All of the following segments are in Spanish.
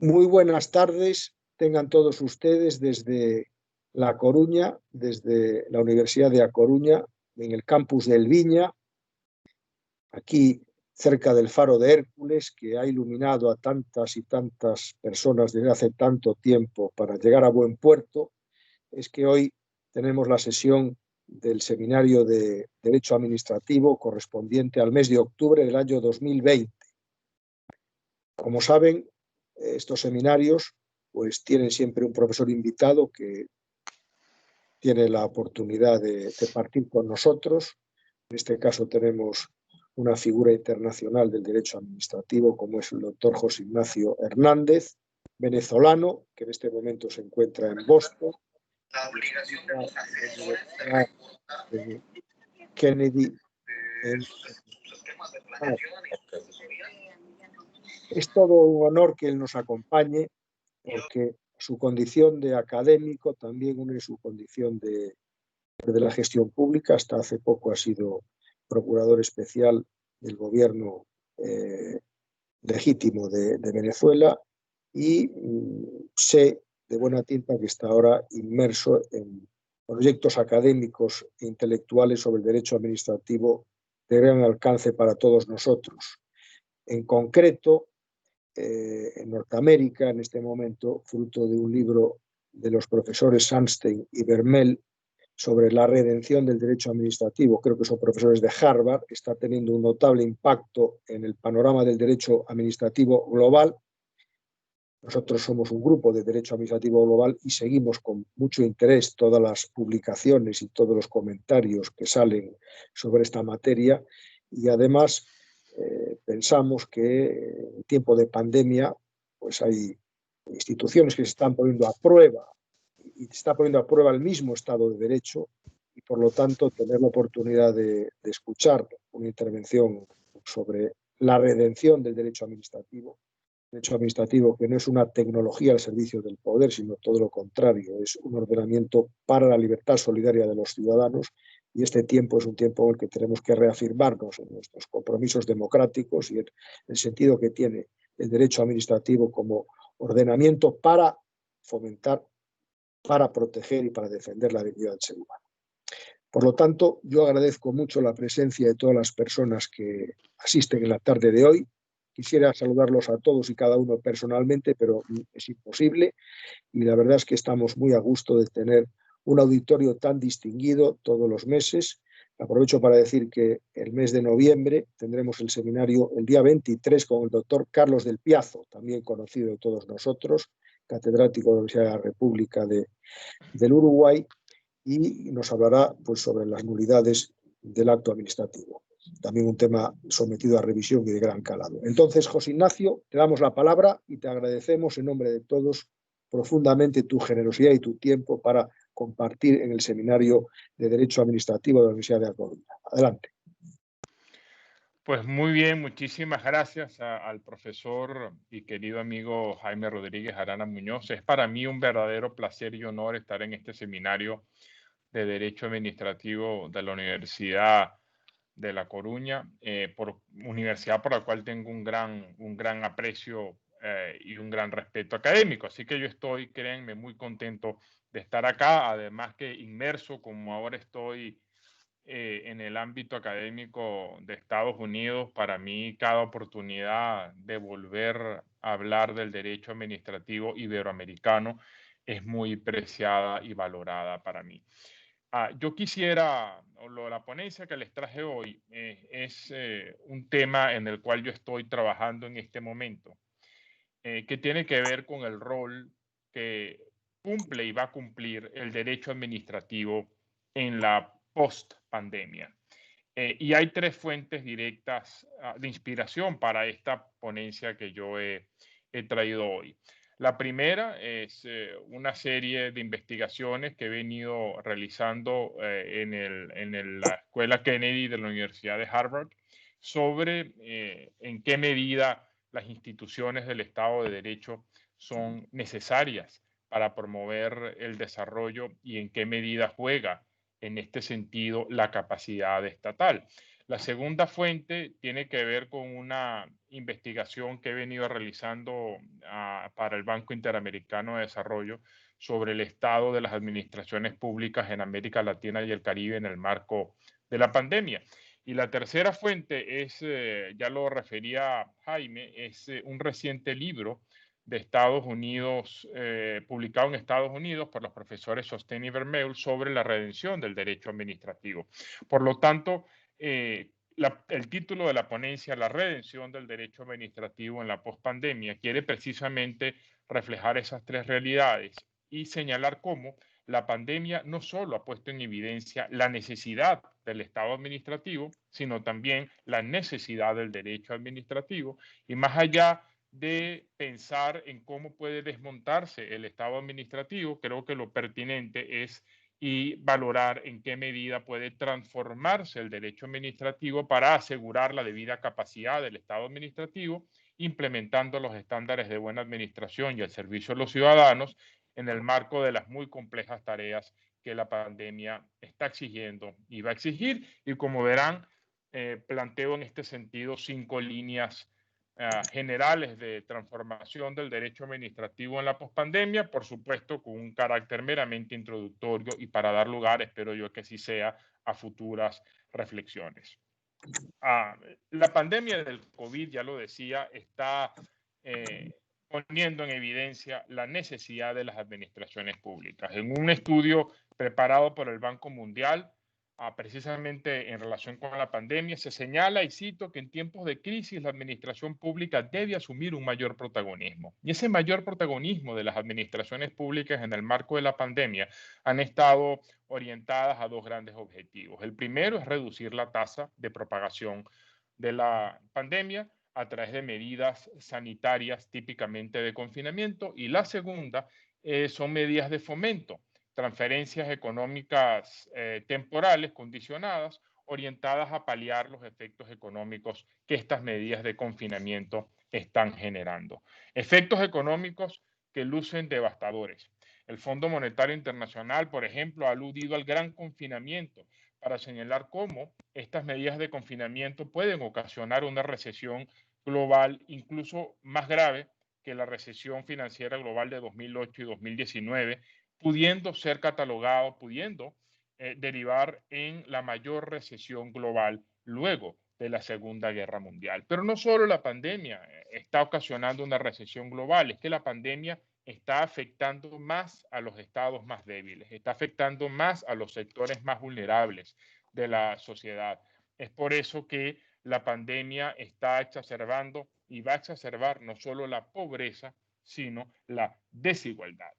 Muy buenas tardes, tengan todos ustedes desde La Coruña, desde la Universidad de A Coruña, en el campus del Viña, aquí cerca del Faro de Hércules, que ha iluminado a tantas y tantas personas desde hace tanto tiempo para llegar a buen puerto. Es que hoy tenemos la sesión del Seminario de Derecho Administrativo correspondiente al mes de octubre del año 2020. Como saben, estos seminarios pues tienen siempre un profesor invitado que tiene la oportunidad de partir con nosotros. En este caso tenemos una figura internacional del derecho administrativo como es el doctor José Ignacio Hernández, venezolano, que en este momento se encuentra en Boston. La obligación de los Kennedy. Es todo un honor que él nos acompañe, porque su condición de académico también une su condición de la gestión pública. Hasta hace poco ha sido procurador especial del gobierno legítimo de Venezuela y sé de buena tinta que está ahora inmerso en proyectos académicos e intelectuales sobre el derecho administrativo de gran alcance para todos nosotros. En concreto, en Norteamérica, en este momento, fruto de un libro de los profesores Sunstein y Vermel sobre la redención del derecho administrativo, creo que son profesores de Harvard, está teniendo un notable impacto en el panorama del derecho administrativo global. Nosotros somos un grupo de derecho administrativo global y seguimos con mucho interés todas las publicaciones y todos los comentarios que salen sobre esta materia, y además pensamos que en tiempo de pandemia pues hay instituciones que se están poniendo a prueba y se está poniendo a prueba el mismo Estado de Derecho, y por lo tanto tener la oportunidad de escuchar una intervención sobre la redención del derecho administrativo que no es una tecnología al servicio del poder, sino todo lo contrario, es un ordenamiento para la libertad solidaria de los ciudadanos, y este tiempo es un tiempo en el que tenemos que reafirmarnos en nuestros compromisos democráticos y en el sentido que tiene el derecho administrativo como ordenamiento para fomentar, para proteger y para defender la dignidad del ser humano. Por lo tanto, yo agradezco mucho la presencia de todas las personas que asisten en la tarde de hoy. Quisiera saludarlos a todos y cada uno personalmente, pero es imposible, y la verdad es que estamos muy a gusto de tener un auditorio tan distinguido todos los meses. Aprovecho para decir que el mes de noviembre tendremos el seminario el día 23 con el doctor Carlos del Piazo, también conocido de todos nosotros, catedrático de la Universidad de la República del Uruguay, y nos hablará pues, sobre las nulidades del acto administrativo. También un tema sometido a revisión y de gran calado. Entonces, José Ignacio, te damos la palabra y te agradecemos en nombre de todos profundamente tu generosidad y tu tiempo para compartir en el Seminario de Derecho Administrativo de la Universidad de A Coruña. Adelante. Pues muy bien, muchísimas gracias al profesor y querido amigo Jaime Rodríguez Arana Muñoz. Es para mí un verdadero placer y honor estar en este seminario de Derecho Administrativo de la Universidad de La Coruña, universidad por la cual tengo un gran aprecio y un gran respeto académico. Así que yo estoy, créanme, muy contento de estar acá, además que inmerso como ahora estoy en el ámbito académico de Estados Unidos. Para mí cada oportunidad de volver a hablar del derecho administrativo iberoamericano es muy preciada y valorada para mí. Yo quisiera, la ponencia que les traje hoy es un tema en el cual yo estoy trabajando en este momento, que tiene que ver con el rol que cumple y va a cumplir el derecho administrativo en la post-pandemia. Y hay tres fuentes directas de inspiración para esta ponencia que yo he traído hoy. La primera es una serie de investigaciones que he venido realizando en la Escuela Kennedy de la Universidad de Harvard sobre en qué medida las instituciones del Estado de Derecho son necesarias para promover el desarrollo y en qué medida juega en este sentido la capacidad estatal. La segunda fuente tiene que ver con una investigación que he venido realizando para el Banco Interamericano de Desarrollo sobre el estado de las administraciones públicas en América Latina y el Caribe en el marco de la pandemia. Y la tercera fuente es, ya lo refería Jaime, es un reciente libro de Estados Unidos, publicado en Estados Unidos por los profesores Sosthén y Vermeul sobre la redención del derecho administrativo. Por lo tanto, el título de la ponencia, La redención del derecho administrativo en la pospandemia, quiere precisamente reflejar esas tres realidades y señalar cómo la pandemia no solo ha puesto en evidencia la necesidad del Estado administrativo, sino también la necesidad del derecho administrativo. Y más allá de pensar en cómo puede desmontarse el Estado administrativo, creo que lo pertinente es y valorar en qué medida puede transformarse el derecho administrativo para asegurar la debida capacidad del Estado administrativo, implementando los estándares de buena administración y el servicio a los ciudadanos en el marco de las muy complejas tareas que la pandemia está exigiendo y va a exigir. Y como verán, planteo en este sentido 5 líneas generales de transformación del derecho administrativo en la pospandemia, por supuesto con un carácter meramente introductorio y para dar lugar, espero yo que así sea, a futuras reflexiones. La pandemia del COVID, ya lo decía, está poniendo en evidencia la necesidad de las administraciones públicas. En un estudio preparado por el Banco Mundial, precisamente en relación con la pandemia, se señala, y cito, que en tiempos de crisis la administración pública debe asumir un mayor protagonismo. Y ese mayor protagonismo de las administraciones públicas en el marco de la pandemia han estado orientadas a dos grandes objetivos. El primero es reducir la tasa de propagación de la pandemia a través de medidas sanitarias típicamente de confinamiento, y la segunda son medidas de fomento, transferencias económicas temporales condicionadas orientadas a paliar los efectos económicos que estas medidas de confinamiento están generando. Efectos económicos que lucen devastadores. El Fondo Monetario Internacional, por ejemplo, ha aludido al gran confinamiento para señalar cómo estas medidas de confinamiento pueden ocasionar una recesión global incluso más grave que la recesión financiera global de 2008 y 2019, pudiendo ser catalogado, pudiendo derivar en la mayor recesión global luego de la Segunda Guerra Mundial. Pero no solo la pandemia está ocasionando una recesión global, es que la pandemia está afectando más a los estados más débiles, está afectando más a los sectores más vulnerables de la sociedad. Es por eso que la pandemia está exacerbando y va a exacerbar no solo la pobreza, sino la desigualdad.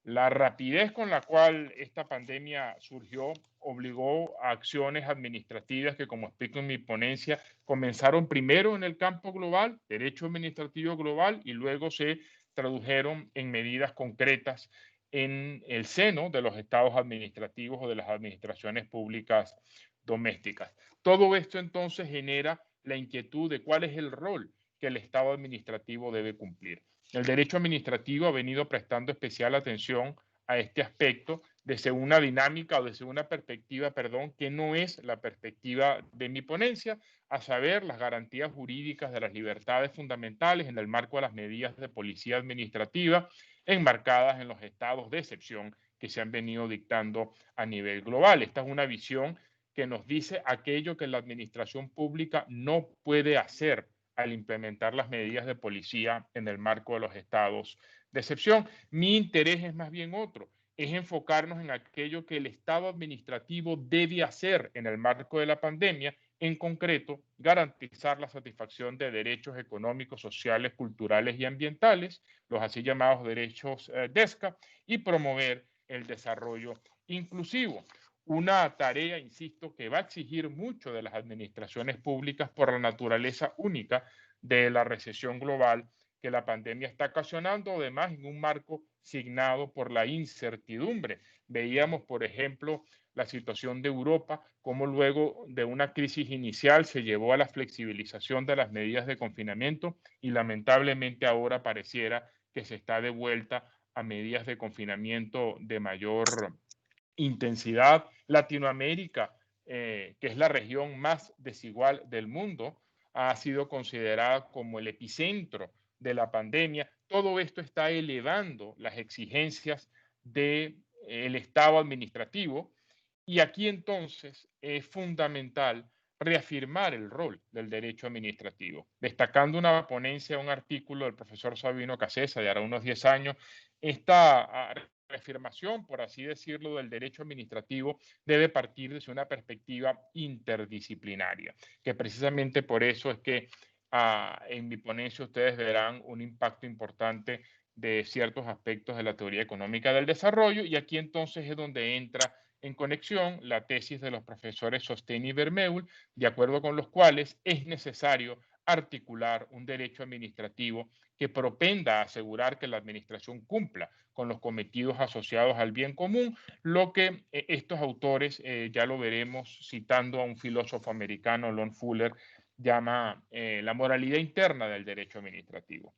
La rapidez con la cual esta pandemia surgió obligó a acciones administrativas que, como explico en mi ponencia, comenzaron primero en el campo global, derecho administrativo global, y luego se tradujeron en medidas concretas en el seno de los estados administrativos o de las administraciones públicas domésticas. Todo esto entonces genera la inquietud de cuál es el rol que el estado administrativo debe cumplir. El derecho administrativo ha venido prestando especial atención a este aspecto desde una dinámica o desde una perspectiva, perdón, que no es la perspectiva de mi ponencia, a saber, las garantías jurídicas de las libertades fundamentales en el marco de las medidas de policía administrativa enmarcadas en los estados de excepción que se han venido dictando a nivel global. Esta es una visión que nos dice aquello que la administración pública no puede hacer al implementar las medidas de policía en el marco de los estados de excepción. Mi interés es más bien otro, es enfocarnos en aquello que el Estado administrativo debe hacer en el marco de la pandemia, en concreto, garantizar la satisfacción de derechos económicos, sociales, culturales y ambientales, los así llamados derechos DESCA, y promover el desarrollo inclusivo. Una tarea, insisto, que va a exigir mucho de las administraciones públicas por la naturaleza única de la recesión global que la pandemia está ocasionando, además en un marco signado por la incertidumbre. Veíamos, por ejemplo, la situación de Europa, cómo luego de una crisis inicial se llevó a la flexibilización de las medidas de confinamiento y lamentablemente ahora pareciera que se está de vuelta a medidas de confinamiento de mayor intensidad. Latinoamérica que es la región más desigual del mundo, ha sido considerada como el epicentro de la pandemia. Todo esto está elevando las exigencias del Estado administrativo y aquí entonces es fundamental reafirmar el rol del derecho administrativo, destacando una ponencia, un artículo del profesor Sabino Casesa de ahora unos 10 años. Esta reafirmación, por así decirlo, del derecho administrativo debe partir desde una perspectiva interdisciplinaria, que precisamente por eso es que en mi ponencia ustedes verán un impacto importante de ciertos aspectos de la teoría económica del desarrollo, y aquí entonces es donde entra en conexión la tesis de los profesores Sosteni y Vermeul, de acuerdo con los cuales es necesario articular un derecho administrativo que propenda a asegurar que la administración cumpla con los cometidos asociados al bien común, lo que estos autores, ya lo veremos citando a un filósofo americano, Lon Fuller, llama la moralidad interna del derecho administrativo.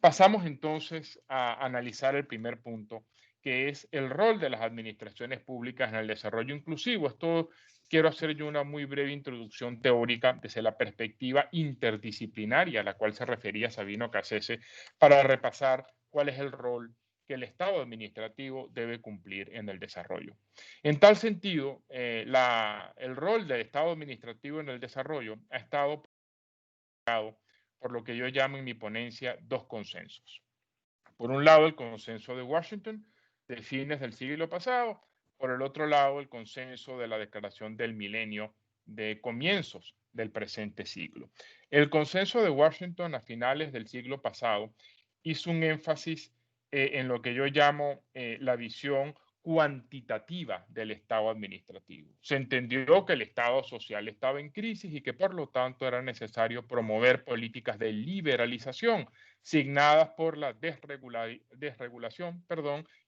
Pasamos entonces a analizar el primer punto, que es el rol de las administraciones públicas en el desarrollo inclusivo. Esto quiero hacer yo una muy breve introducción teórica desde la perspectiva interdisciplinaria a la cual se refería Sabino Cassese para repasar cuál es el rol que el Estado administrativo debe cumplir en el desarrollo. En tal sentido, el rol del Estado administrativo en el desarrollo ha estado por lo que yo llamo en mi ponencia dos consensos. Por un lado, el consenso de Washington de fines del siglo pasado, por el otro lado, el consenso de la Declaración del Milenio de comienzos del presente siglo. El consenso de Washington a finales del siglo pasado hizo un énfasis en lo que yo llamo la visión cuantitativa del Estado administrativo. Se entendió que el Estado social estaba en crisis y que por lo tanto era necesario promover políticas de liberalización signadas por la desregulación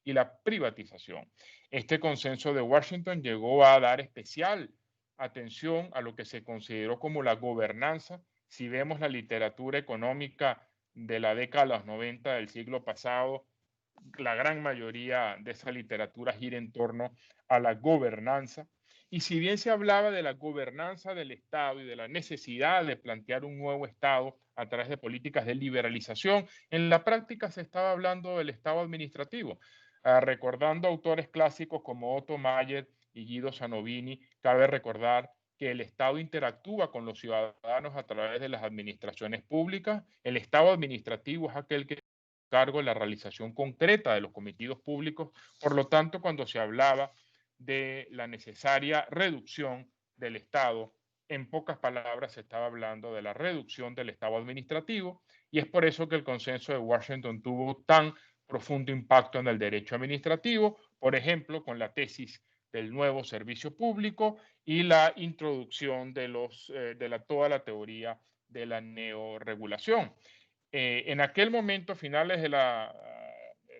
y la privatización. Este consenso de Washington llegó a dar especial atención a lo que se consideró como la gobernanza. Si vemos la literatura económica de la década de los 90 del siglo pasado, la gran mayoría de esa literatura gira en torno a la gobernanza. Y si bien se hablaba de la gobernanza del Estado y de la necesidad de plantear un nuevo Estado a través de políticas de liberalización, en la práctica se estaba hablando del Estado administrativo. Recordando autores clásicos como Otto Mayer y Guido Sanovini, cabe recordar que el Estado interactúa con los ciudadanos a través de las administraciones públicas. El Estado administrativo es aquel que cargo de la realización concreta de los cometidos públicos. Por lo tanto, cuando se hablaba de la necesaria reducción del Estado, en pocas palabras se estaba hablando de la reducción del Estado administrativo, y es por eso que el consenso de Washington tuvo tan profundo impacto en el derecho administrativo, por ejemplo, con la tesis del nuevo servicio público y la introducción de toda la teoría de la neoregulación. En aquel momento, finales de la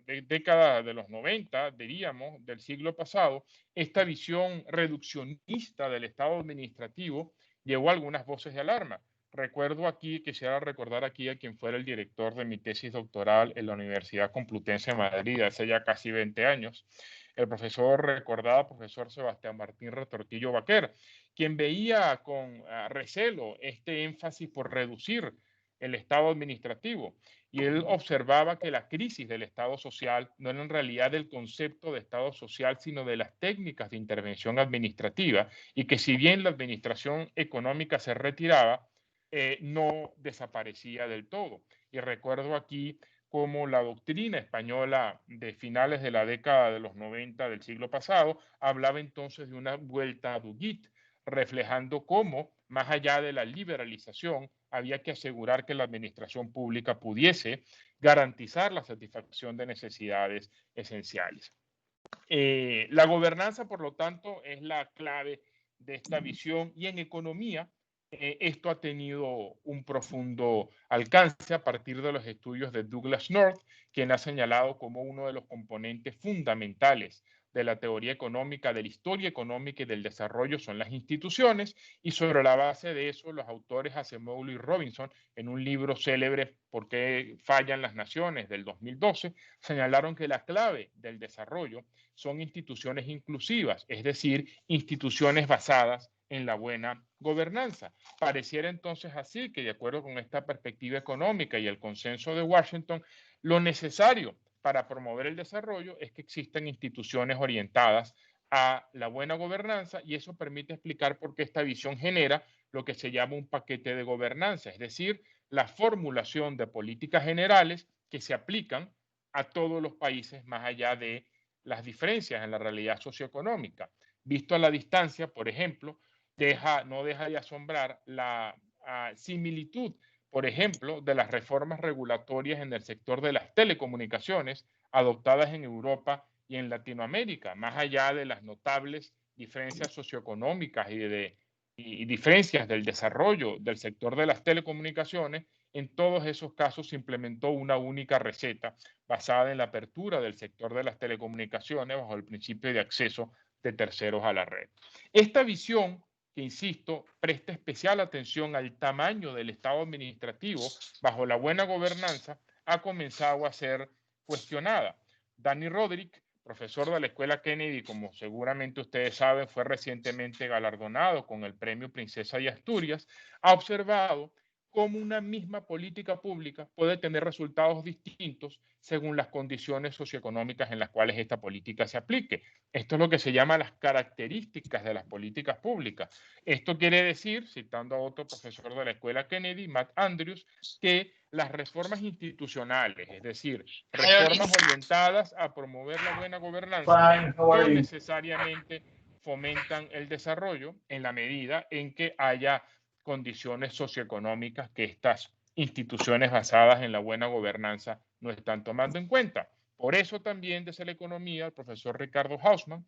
década de los 90, diríamos, del siglo pasado, esta visión reduccionista del Estado administrativo llevó a algunas voces de alarma. Recuerdo aquí, quisiera recordar aquí a quien fuera el director de mi tesis doctoral en la Universidad Complutense de Madrid hace ya casi 20 años, el profesor Sebastián Martín Retortillo Baquer, quien veía con recelo este énfasis por reducir el Estado administrativo. Y él observaba que la crisis del Estado social no era en realidad el concepto de Estado social, sino de las técnicas de intervención administrativa, y que si bien la administración económica se retiraba, no desaparecía del todo. Y recuerdo aquí cómo la doctrina española de finales de la década de los 90 del siglo pasado hablaba entonces de una vuelta a Duguit, reflejando cómo, más allá de la liberalización, había que asegurar que la administración pública pudiese garantizar la satisfacción de necesidades esenciales. La gobernanza, por lo tanto, es la clave de esta visión, y en economía esto ha tenido un profundo alcance a partir de los estudios de Douglas North, quien ha señalado como uno de los componentes fundamentales de la teoría económica, de la historia económica y del desarrollo son las instituciones, y sobre la base de eso los autores Acemoglu y Robinson, en un libro célebre ¿Por qué fallan las naciones?, del 2012, señalaron que la clave del desarrollo son instituciones inclusivas, es decir, instituciones basadas en la buena gobernanza. Pareciera entonces así que, de acuerdo con esta perspectiva económica y el consenso de Washington, lo necesario para promover el desarrollo es que existan instituciones orientadas a la buena gobernanza, y eso permite explicar por qué esta visión genera lo que se llama un paquete de gobernanza, es decir, la formulación de políticas generales que se aplican a todos los países más allá de las diferencias en la realidad socioeconómica. Visto a la distancia, por ejemplo, no deja de asombrar la similitud, por ejemplo, de las reformas regulatorias en el sector de las telecomunicaciones adoptadas en Europa y en Latinoamérica, más allá de las notables diferencias socioeconómicas y diferencias del desarrollo del sector de las telecomunicaciones. En todos esos casos se implementó una única receta basada en la apertura del sector de las telecomunicaciones bajo el principio de acceso de terceros a la red. Esta visión, que insisto, presta especial atención al tamaño del Estado administrativo bajo la buena gobernanza, ha comenzado a ser cuestionada. Danny Roderick, profesor de la Escuela Kennedy, como seguramente ustedes saben, fue recientemente galardonado con el Premio Princesa de Asturias, ha observado cómo una misma política pública puede tener resultados distintos según las condiciones socioeconómicas en las cuales esta política se aplique. Esto es lo que se llama las características de las políticas públicas. Esto quiere decir, citando a otro profesor de la Escuela Kennedy, Matt Andrews, que las reformas institucionales, es decir, reformas orientadas a promover la buena gobernanza, no necesariamente fomentan el desarrollo en la medida en que haya condiciones socioeconómicas que estas instituciones basadas en la buena gobernanza no están tomando en cuenta. Por eso también desde la economía el profesor Ricardo Hausmann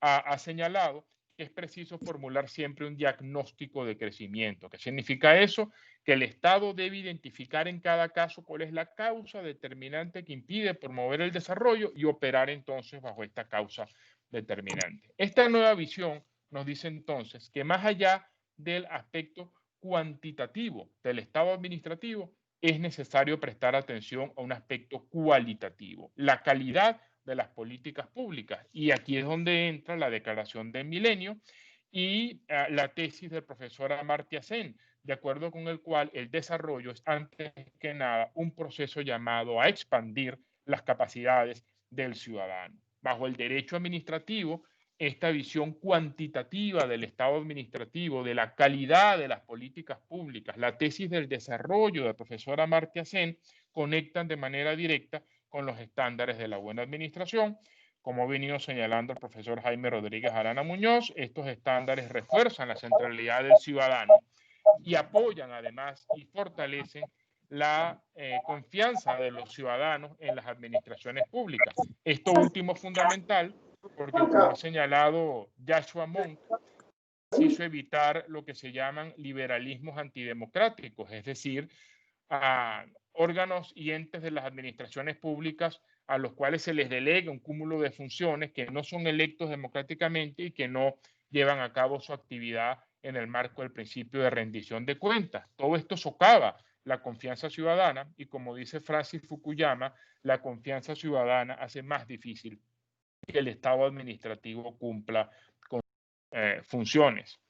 ha señalado que es preciso formular siempre un diagnóstico de crecimiento. ¿Qué significa eso? Que el Estado debe identificar en cada caso cuál es la causa determinante que impide promover el desarrollo y operar entonces bajo esta causa determinante. Esta nueva visión nos dice entonces que más allá del aspecto cuantitativo del Estado administrativo, es necesario prestar atención a un aspecto cualitativo, la calidad de las políticas públicas. Y aquí es donde entra la Declaración del Milenio y la tesis del profesor Amartya Sen, de acuerdo con el cual el desarrollo es antes que nada un proceso llamado a expandir las capacidades del ciudadano. Bajo el derecho administrativo, esta visión cuantitativa del Estado administrativo, de la calidad de las políticas públicas, la tesis del desarrollo del profesor Amartya Sen, conectan de manera directa con los estándares de la buena administración. Como ha venido señalando el profesor Jaime Rodríguez Arana Muñoz, estos estándares refuerzan la centralidad del ciudadano y apoyan además y fortalecen la confianza de los ciudadanos en las administraciones públicas. Esto último es fundamental porque, como ha señalado Joshua Monk, se hizo evitar lo que se llaman liberalismos antidemocráticos, es decir, a órganos y entes de las administraciones públicas a los cuales se les delega un cúmulo de funciones que no son electos democráticamente y que no llevan a cabo su actividad en el marco del principio de rendición de cuentas. Todo esto socava la confianza ciudadana y, como dice Francis Fukuyama, la confianza ciudadana hace más difícil que el Estado administrativo cumpla con funciones.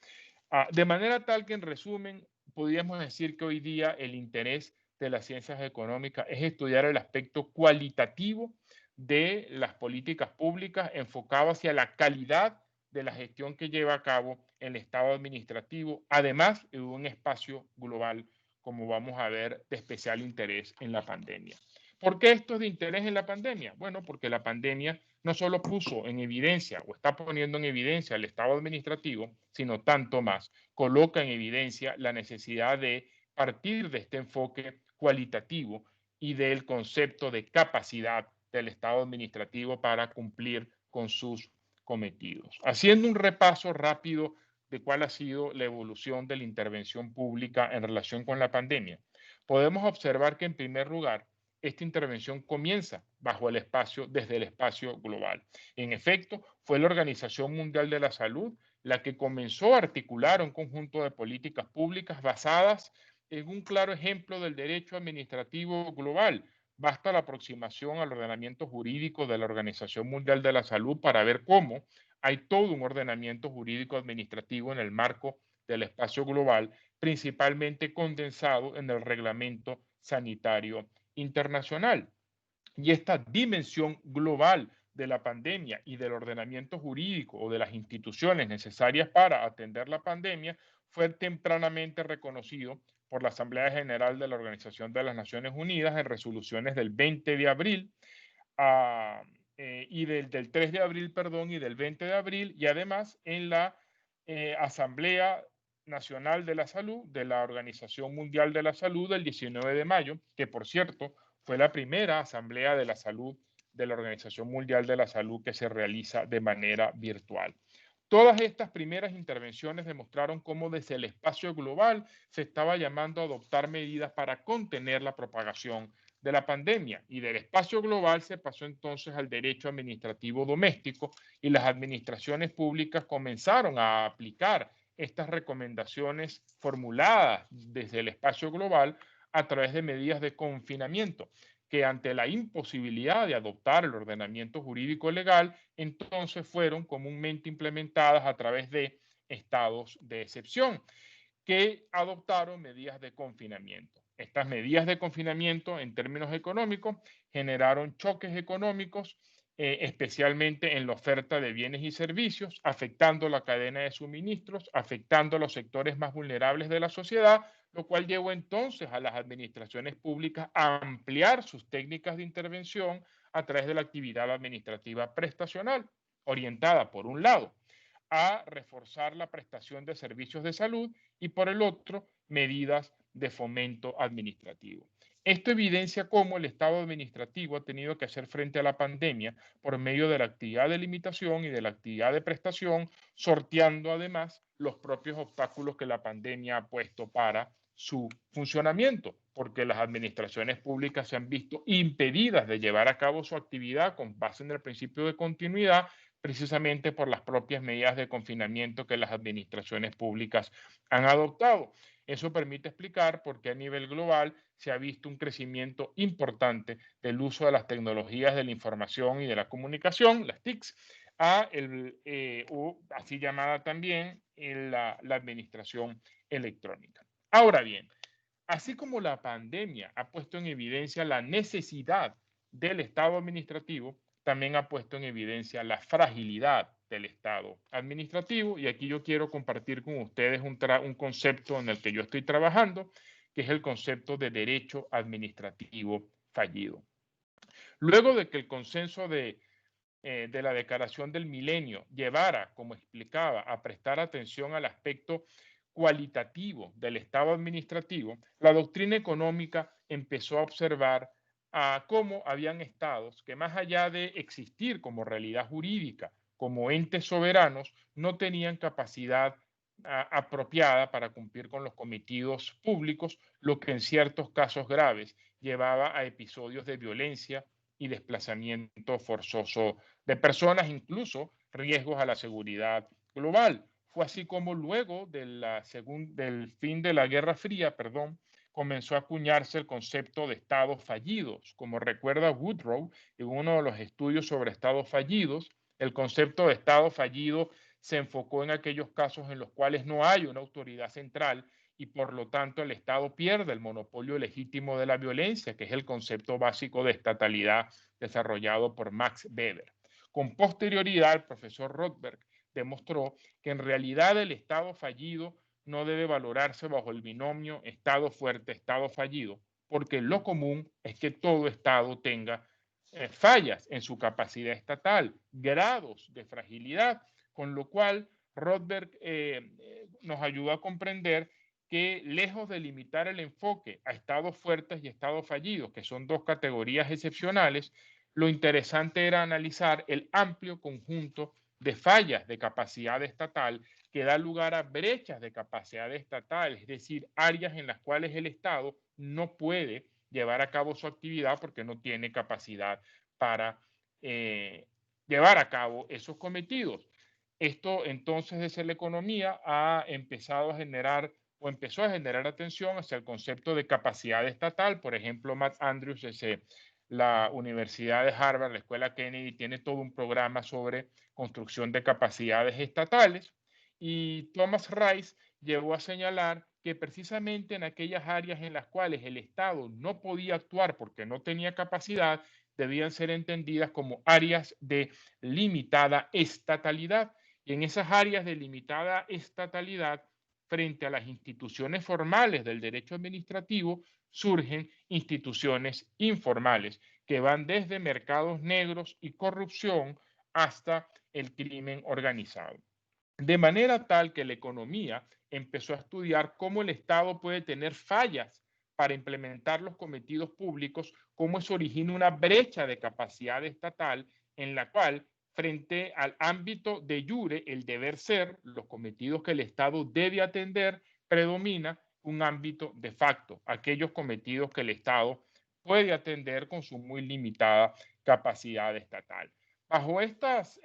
De manera tal que, en resumen, podríamos decir que hoy día el interés de las ciencias económicas es estudiar el aspecto cualitativo de las políticas públicas enfocado hacia la calidad de la gestión que lleva a cabo el Estado administrativo, además de un espacio global, como vamos a ver, de especial interés en la pandemia. ¿Por qué esto es de interés en la pandemia? Bueno, porque la pandemia no solo puso en evidencia o está poniendo en evidencia el Estado administrativo, sino tanto más, coloca en evidencia la necesidad de partir de este enfoque cualitativo y del concepto de capacidad del Estado administrativo para cumplir con sus cometidos. Haciendo un repaso rápido de cuál ha sido la evolución de la intervención pública en relación con la pandemia, podemos observar que, en primer lugar, esta intervención comienza desde el espacio global. En efecto, fue la Organización Mundial de la Salud la que comenzó a articular un conjunto de políticas públicas basadas en un claro ejemplo del derecho administrativo global, Basta la aproximación al ordenamiento jurídico de la Organización Mundial de la Salud para ver cómo hay todo un ordenamiento jurídico administrativo en el marco del espacio global, principalmente condensado en el Reglamento Sanitario Internacional. Y esta dimensión global de la pandemia y del ordenamiento jurídico o de las instituciones necesarias para atender la pandemia fue tempranamente reconocido por la Asamblea General de la Organización de las Naciones Unidas en resoluciones del 20 de abril ah, y del 3 de abril, perdón, y del 20 de abril, y además en la Asamblea Nacional de la Salud de la Organización Mundial de la Salud del 19 de mayo, que por cierto fue la primera Asamblea de la Salud de la Organización Mundial de la Salud que se realiza de manera virtual. Todas estas primeras intervenciones demostraron cómo desde el espacio global se estaba llamando a adoptar medidas para contener la propagación de la pandemia, y del espacio global se pasó entonces al derecho administrativo doméstico, y las administraciones públicas comenzaron a aplicar estas recomendaciones formuladas desde el espacio global a través de medidas de confinamiento que, ante la imposibilidad de adoptar el ordenamiento jurídico legal, entonces fueron comúnmente implementadas a través de estados de excepción que adoptaron medidas de confinamiento. Estas medidas de confinamiento, en términos económicos, generaron choques económicos, especialmente en la oferta de bienes y servicios, afectando la cadena de suministros, afectando a los sectores más vulnerables de la sociedad, lo cual llevó entonces a las administraciones públicas a ampliar sus técnicas de intervención a través de la actividad administrativa prestacional, orientada, por un lado, a reforzar la prestación de servicios de salud, y por el otro, medidas de fomento administrativo. Esto evidencia cómo el Estado administrativo ha tenido que hacer frente a la pandemia por medio de la actividad de limitación y de la actividad de prestación, sorteando además los propios obstáculos que la pandemia ha puesto para su funcionamiento, porque las administraciones públicas se han visto impedidas de llevar a cabo su actividad con base en el principio de continuidad, precisamente por las propias medidas de confinamiento que las administraciones públicas han adoptado. Eso permite explicar por qué a nivel global se ha visto un crecimiento importante del uso de las tecnologías de la información y de la comunicación, las TICs, o así llamada también la administración electrónica. Ahora bien, así como la pandemia ha puesto en evidencia la necesidad del Estado administrativo, también ha puesto en evidencia la fragilidad del Estado administrativo. Y aquí yo quiero compartir con ustedes un concepto en el que yo estoy trabajando, que es el concepto de derecho administrativo fallido. Luego de que el consenso de la Declaración del Milenio llevara, como explicaba, a prestar atención al aspecto cualitativo del Estado administrativo, la doctrina económica empezó a observar cómo habían estados que, más allá de existir como realidad jurídica, como entes soberanos, no tenían capacidad apropiada para cumplir con los cometidos públicos, lo que en ciertos casos graves llevaba a episodios de violencia y desplazamiento forzoso de personas, incluso riesgos a la seguridad global. Fue así como luego del fin de la Guerra Fría, comenzó a acuñarse el concepto de estados fallidos. Como recuerda Woodrow en uno de los estudios sobre estados fallidos, el concepto de estado fallido se enfocó en aquellos casos en los cuales no hay una autoridad central y por lo tanto el Estado pierde el monopolio legítimo de la violencia, que es el concepto básico de estatalidad desarrollado por Max Weber. Con posterioridad, el profesor Rothberg demostró que en realidad el Estado fallido no debe valorarse bajo el binomio Estado fuerte, Estado fallido, porque lo común es que todo Estado tenga fallas en su capacidad estatal, grados de fragilidad, con lo cual Rothberg nos ayuda a comprender que, lejos de limitar el enfoque a estados fuertes y estados fallidos, que son dos categorías excepcionales, lo interesante era analizar el amplio conjunto de fallas de capacidad estatal que da lugar a brechas de capacidad estatal, es decir, áreas en las cuales el Estado no puede llevar a cabo su actividad porque no tiene capacidad para llevar a cabo esos cometidos. Esto entonces, desde la economía, ha empezado a generar o empezó a generar atención hacia el concepto de capacidad estatal. Por ejemplo, Matt Andrews, ese la Universidad de Harvard, la Escuela Kennedy, tiene todo un programa sobre construcción de capacidades estatales y Thomas Rice llegó a señalar que precisamente en aquellas áreas en las cuales el Estado no podía actuar porque no tenía capacidad, debían ser entendidas como áreas de limitada estatalidad. Y en esas áreas de limitada estatalidad, frente a las instituciones formales del derecho administrativo, surgen instituciones informales que van desde mercados negros y corrupción hasta el crimen organizado. De manera tal que la economía empezó a estudiar cómo el Estado puede tener fallas para implementar los cometidos públicos, cómo eso origina una brecha de capacidad estatal en la cual, frente al ámbito de jure, el deber ser, los cometidos que el Estado debe atender, predomina un ámbito de facto, aquellos cometidos que el Estado puede atender con su muy limitada capacidad estatal. Bajo estas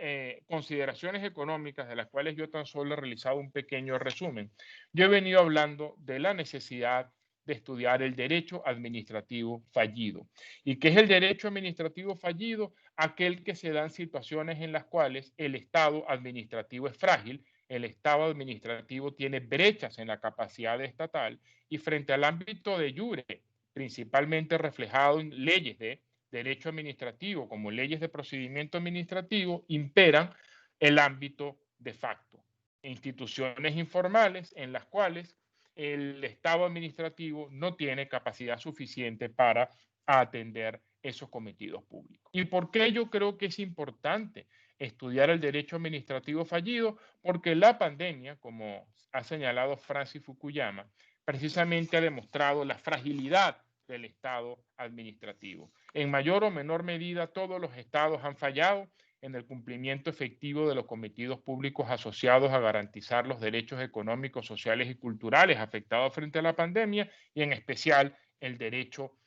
consideraciones económicas, de las cuales yo tan solo he realizado un pequeño resumen, yo he venido hablando de la necesidad de estudiar el derecho administrativo fallido. ¿Y qué es el derecho administrativo fallido? Aquel que se da en situaciones en las cuales el Estado administrativo es frágil, el Estado administrativo tiene brechas en la capacidad estatal y frente al ámbito de jure, principalmente reflejado en leyes de derecho administrativo como leyes de procedimiento administrativo, imperan el ámbito de facto. Instituciones informales en las cuales el Estado administrativo no tiene capacidad suficiente para atender esos cometidos públicos. ¿Y por qué yo creo que es importante estudiar el derecho administrativo fallido? Porque la pandemia, como ha señalado Francis Fukuyama, precisamente ha demostrado la fragilidad del Estado administrativo. En mayor o menor medida, todos los estados han fallado en el cumplimiento efectivo de los cometidos públicos asociados a garantizar los derechos económicos, sociales y culturales afectados frente a la pandemia y en especial el derecho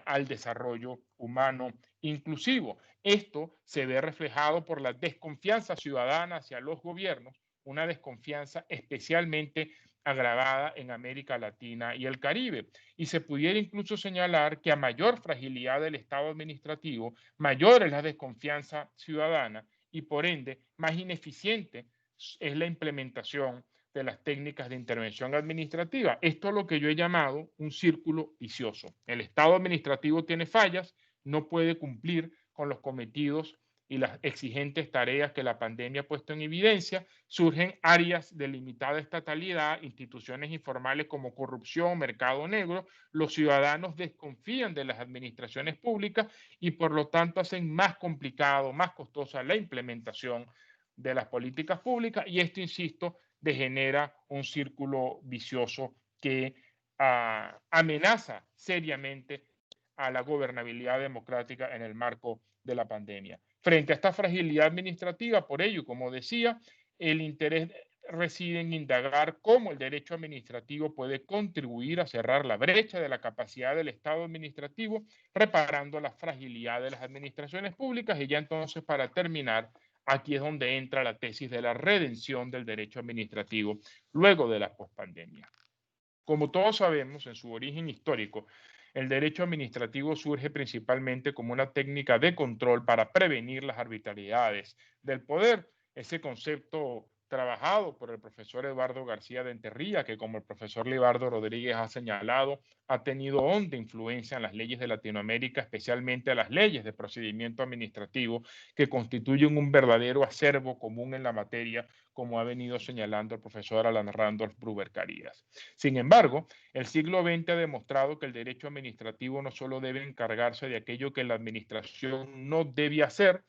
al desarrollo humano inclusivo. Esto se ve reflejado por la desconfianza ciudadana hacia los gobiernos, una desconfianza especialmente agravada en América Latina y el Caribe. Y se pudiera incluso señalar que a mayor fragilidad del Estado administrativo, mayor es la desconfianza ciudadana y por ende más ineficiente es la implementación de las técnicas de intervención administrativa. Esto es lo que yo he llamado un círculo vicioso. El Estado administrativo tiene fallas, no puede cumplir con los cometidos y las exigentes tareas que la pandemia ha puesto en evidencia, surgen áreas de limitada estatalidad, instituciones informales como corrupción, mercado negro, los ciudadanos desconfían de las administraciones públicas y por lo tanto hacen más complicado, más costosa la implementación de las políticas públicas y esto, insisto, degenera un círculo vicioso que amenaza seriamente a la gobernabilidad democrática en el marco de la pandemia. Frente a esta fragilidad administrativa, por ello, como decía, el interés reside en indagar cómo el derecho administrativo puede contribuir a cerrar la brecha de la capacidad del Estado administrativo, reparando la fragilidad de las administraciones públicas. Y ya entonces, para terminar, aquí es donde entra la tesis de la redención del derecho administrativo luego de la pospandemia. Como todos sabemos, en su origen histórico, el derecho administrativo surge principalmente como una técnica de control para prevenir las arbitrariedades del poder. Ese concepto trabajado por el profesor Eduardo García de Enterría, que como el profesor Libardo Rodríguez ha señalado, ha tenido honda influencia en las leyes de Latinoamérica, especialmente las leyes de procedimiento administrativo, que constituyen un verdadero acervo común en la materia, como ha venido señalando el profesor Alan Randolph Bruber Carías. Sin embargo, el siglo XX ha demostrado que el derecho administrativo no solo debe encargarse de aquello que la administración no debe hacer,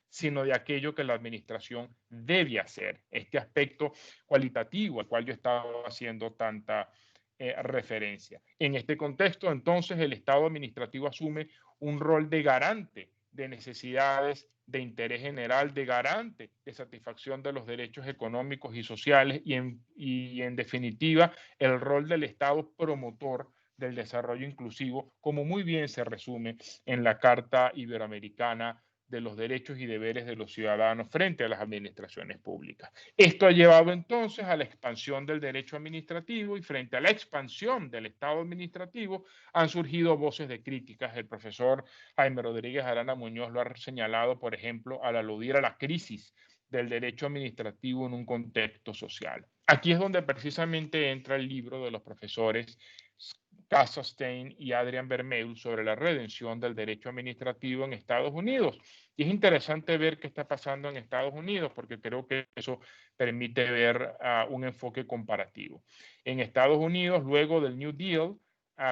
sino de aquello que la administración debe hacer. Este aspecto cualitativo al cual yo estaba haciendo tanta referencia. En este contexto, entonces, el Estado administrativo asume un rol de garante de necesidades de interés general, de garante de satisfacción de los derechos económicos y sociales y en definitiva, el rol del Estado promotor del desarrollo inclusivo, como muy bien se resume en la Carta Iberoamericana de los derechos y deberes de los ciudadanos frente a las administraciones públicas. Esto ha llevado entonces a la expansión del derecho administrativo y frente a la expansión del Estado administrativo han surgido voces de críticas. El profesor Jaime Rodríguez Arana Muñoz lo ha señalado, por ejemplo, al aludir a la crisis del derecho administrativo en un contexto social. Aquí es donde precisamente entra el libro de los profesores Casa Stein y Adrian Vermeul sobre la redención del derecho administrativo en Estados Unidos. Y es interesante ver qué está pasando en Estados Unidos porque creo que eso permite ver un enfoque comparativo. En Estados Unidos, luego del New Deal,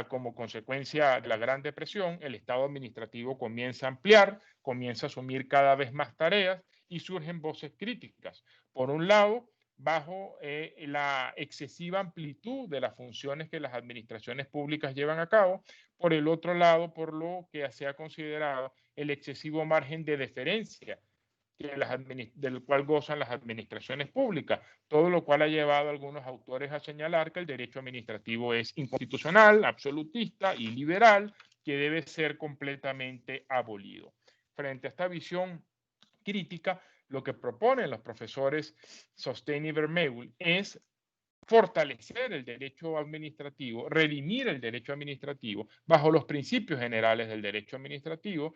como consecuencia de la Gran Depresión, el Estado administrativo comienza a ampliar, comienza a asumir cada vez más tareas y surgen voces críticas. Por un lado, bajo la excesiva amplitud de las funciones que las administraciones públicas llevan a cabo, por el otro lado, por lo que se ha considerado el excesivo margen de deferencia del cual gozan las administraciones públicas, todo lo cual ha llevado a algunos autores a señalar que el derecho administrativo es inconstitucional, absolutista y liberal, que debe ser completamente abolido. Frente a esta visión crítica, lo que proponen los profesores Sostein y Vermeul es fortalecer el derecho administrativo, redimir el derecho administrativo bajo los principios generales del derecho administrativo,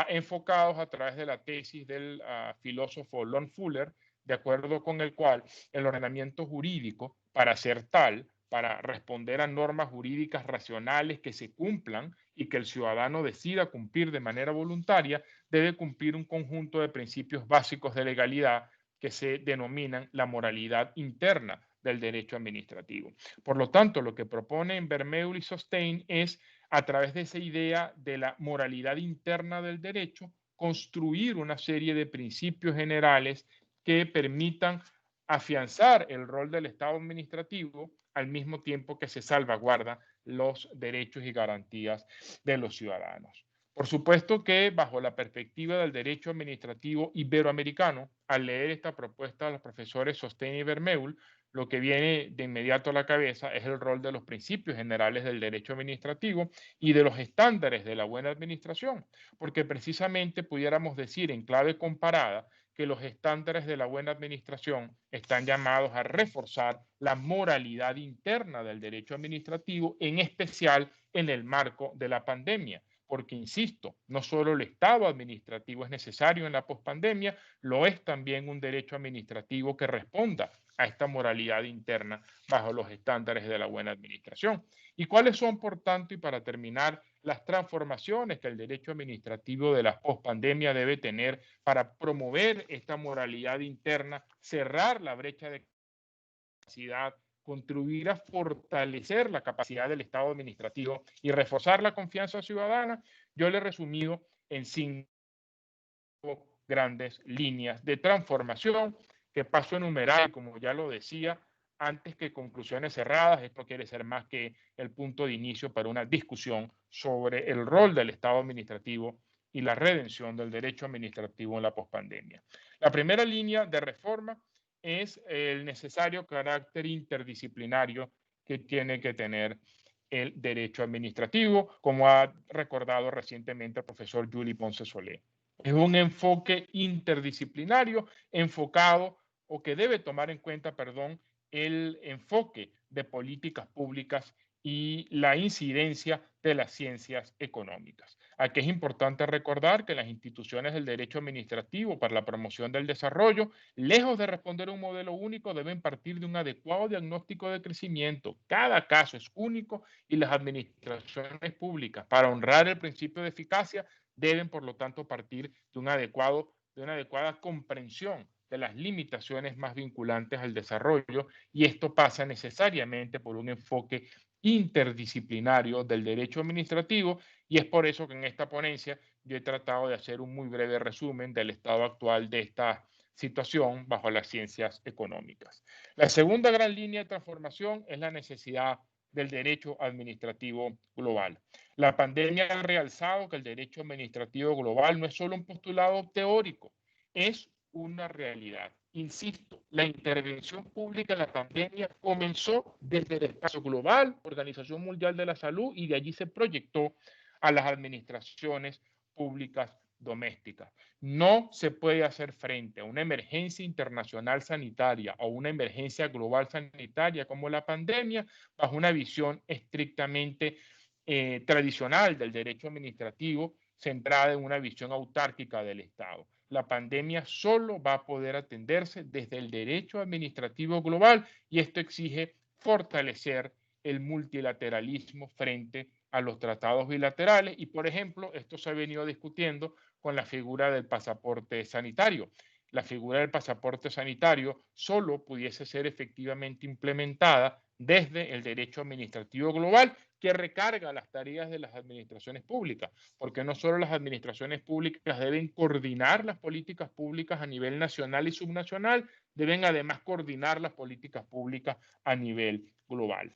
enfocados a través de la tesis del filósofo Lon Fuller, de acuerdo con el cual el ordenamiento jurídico, para ser tal, para responder a normas jurídicas racionales que se cumplan y que el ciudadano decida cumplir de manera voluntaria, debe cumplir un conjunto de principios básicos de legalidad que se denominan la moralidad interna del derecho administrativo. Por lo tanto, lo que proponen Vermeul y Sostein es, a través de esa idea de la moralidad interna del derecho, construir una serie de principios generales que permitan afianzar el rol del Estado administrativo al mismo tiempo que se salvaguarda los derechos y garantías de los ciudadanos. Por supuesto que bajo la perspectiva del derecho administrativo iberoamericano, al leer esta propuesta de los profesores Sostein y Vermeul, lo que viene de inmediato a la cabeza es el rol de los principios generales del derecho administrativo y de los estándares de la buena administración, porque precisamente pudiéramos decir en clave comparada que los estándares de la buena administración están llamados a reforzar la moralidad interna del derecho administrativo, en especial en el marco de la pandemia. Porque, insisto, no solo el Estado administrativo es necesario en la pospandemia, lo es también un derecho administrativo que responda a esta moralidad interna bajo los estándares de la buena administración. ¿Y cuáles son, por tanto, y para terminar, las transformaciones que el derecho administrativo de la pospandemia debe tener para promover esta moralidad interna, cerrar la brecha de capacidad, contribuir a fortalecer la capacidad del Estado administrativo y reforzar la confianza ciudadana? Yo le he resumido en 5 grandes líneas de transformación que paso a enumerar, como ya lo decía, antes que conclusiones cerradas. Esto quiere ser más que el punto de inicio para una discusión sobre el rol del Estado administrativo y la redención del derecho administrativo en la pospandemia. La primera línea de reforma es el necesario carácter interdisciplinario que tiene que tener el derecho administrativo, como ha recordado recientemente el profesor Juli Ponce Solé. Es un enfoque interdisciplinario enfocado o que debe tomar en cuenta, perdón, el enfoque de políticas públicas y la incidencia de las ciencias económicas. Aquí es importante recordar que las instituciones del derecho administrativo para la promoción del desarrollo, lejos de responder a un modelo único, deben partir de un adecuado diagnóstico de crecimiento. Cada caso es único y las administraciones públicas, para honrar el principio de eficacia, deben, por lo tanto, partir de una adecuada comprensión de las limitaciones más vinculantes al desarrollo, y esto pasa necesariamente por un enfoque interdisciplinario del derecho administrativo, y es por eso que en esta ponencia yo he tratado de hacer un muy breve resumen del estado actual de esta situación bajo las ciencias económicas. La segunda gran línea de transformación es la necesidad del derecho administrativo global. La pandemia ha realzado que el derecho administrativo global no es solo un postulado teórico, es una realidad. Insisto, la intervención pública en la pandemia comenzó desde el espacio global, Organización Mundial de la Salud, y de allí se proyectó a las administraciones públicas domésticas. No se puede hacer frente a una emergencia internacional sanitaria o una emergencia global sanitaria como la pandemia bajo una visión estrictamente tradicional del derecho administrativo centrada en una visión autárquica del Estado. La pandemia solo va a poder atenderse desde el derecho administrativo global y esto exige fortalecer el multilateralismo frente a los tratados bilaterales y, por ejemplo, esto se ha venido discutiendo con la figura del pasaporte sanitario. La figura del pasaporte sanitario solo pudiese ser efectivamente implementada desde el derecho administrativo global que recarga las tareas de las administraciones públicas, porque no solo las administraciones públicas deben coordinar las políticas públicas a nivel nacional y subnacional, deben además coordinar las políticas públicas a nivel global.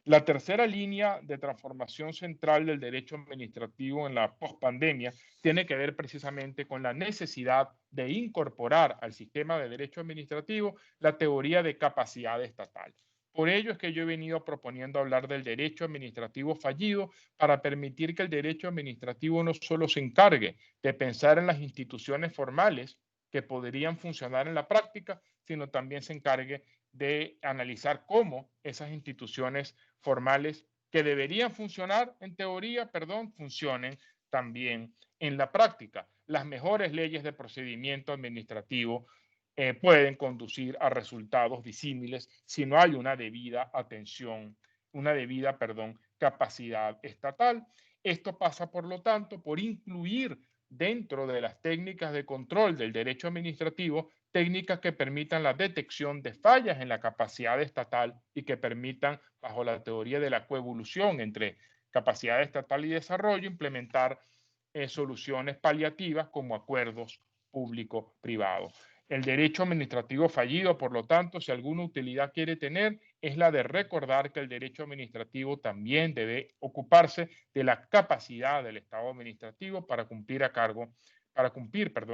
La tercera línea de transformación central del derecho administrativo en la pospandemia tiene que ver precisamente con la necesidad de incorporar al sistema de derecho administrativo la teoría de capacidad estatal. Por ello es que yo he venido proponiendo hablar del derecho administrativo fallido para permitir que el derecho administrativo no solo se encargue de pensar en las instituciones formales que podrían funcionar en la práctica, sino también se encargue de analizar cómo esas instituciones formales que deberían funcionar en teoría, funcionen también en la práctica. Las mejores leyes de procedimiento administrativo pueden conducir a resultados disímiles si no hay una debida atención, capacidad estatal. Esto pasa, por lo tanto, por incluir dentro de las técnicas de control del derecho administrativo técnicas que permitan la detección de fallas en la capacidad estatal y que permitan, bajo la teoría de la coevolución entre capacidad estatal y desarrollo, implementar soluciones paliativas como acuerdos público-privados. El derecho administrativo fallido, por lo tanto, si alguna utilidad quiere tener, es la de recordar que el derecho administrativo también debe ocuparse de la capacidad del Estado administrativo para cumplir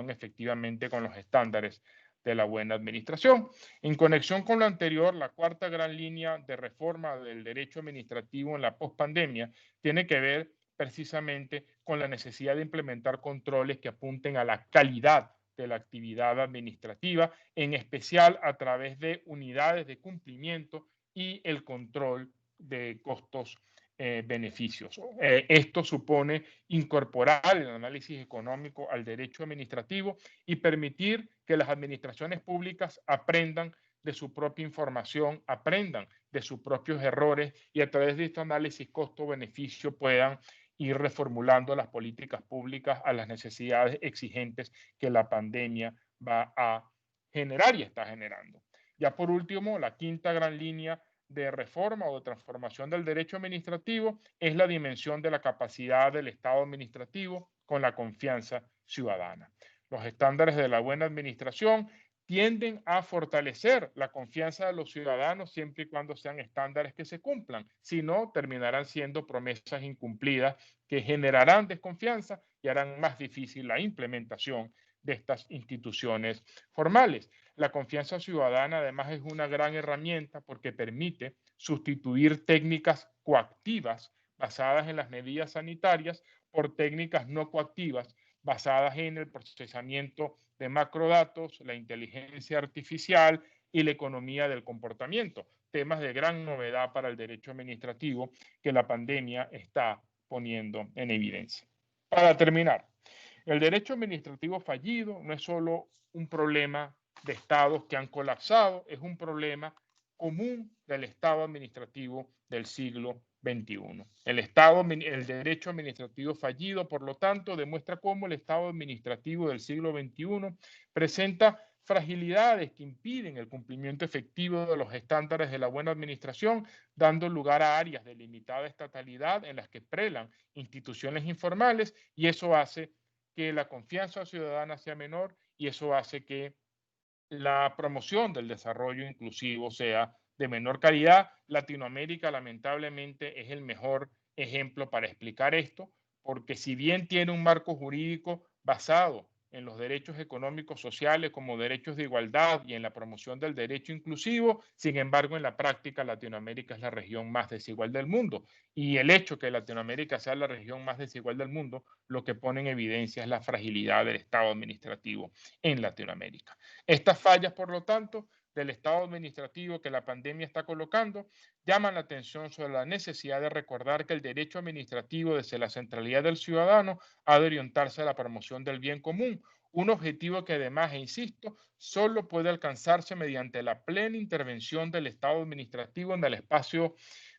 efectivamente con los estándares de la buena administración. En conexión con lo anterior, la cuarta gran línea de reforma del derecho administrativo en la pospandemia tiene que ver precisamente con la necesidad de implementar controles que apunten a la calidad de la actividad administrativa, en especial a través de unidades de cumplimiento y el control de costos beneficios. Esto supone incorporar el análisis económico al derecho administrativo y permitir que las administraciones públicas aprendan de su propia información, aprendan de sus propios errores y a través de este análisis costo-beneficio puedan ir reformulando las políticas públicas a las necesidades exigentes que la pandemia va a generar y está generando. Ya por último, la quinta gran línea de reforma o de transformación del derecho administrativo es la dimensión de la capacidad del Estado administrativo con la confianza ciudadana. Los estándares de la buena administración tienden a fortalecer la confianza de los ciudadanos siempre y cuando sean estándares que se cumplan. Si no, terminarán siendo promesas incumplidas que generarán desconfianza y harán más difícil la implementación de estas instituciones formales. La confianza ciudadana además es una gran herramienta porque permite sustituir técnicas coactivas basadas en las medidas sanitarias por técnicas no coactivas basadas en el procesamiento de macrodatos, la inteligencia artificial y la economía del comportamiento, temas de gran novedad para el derecho administrativo que la pandemia está poniendo en evidencia. Para terminar, el derecho administrativo fallido no es solo un problema de estados que han colapsado, es un problema común del Estado administrativo del siglo XXI. El derecho administrativo fallido, por lo tanto, demuestra cómo el Estado administrativo del siglo XXI presenta fragilidades que impiden el cumplimiento efectivo de los estándares de la buena administración, dando lugar a áreas de limitada estatalidad en las que prelan instituciones informales y eso hace que la confianza ciudadana sea menor y eso hace que la promoción del desarrollo inclusivo sea de menor calidad. Latinoamérica lamentablemente es el mejor ejemplo para explicar esto, porque si bien tiene un marco jurídico basado en los derechos económicos sociales como derechos de igualdad y en la promoción del derecho inclusivo. Sin embargo, en la práctica, Latinoamérica es la región más desigual del mundo. Y el hecho que Latinoamérica sea la región más desigual del mundo, lo que pone en evidencia es la fragilidad del Estado administrativo en Latinoamérica. Estas fallas, por lo tanto, del Estado administrativo que la pandemia está colocando, llaman la atención sobre la necesidad de recordar que el derecho administrativo desde la centralidad del ciudadano ha de orientarse a la promoción del bien común, un objetivo que además, e insisto, solo puede alcanzarse mediante la plena intervención del Estado administrativo en el espacio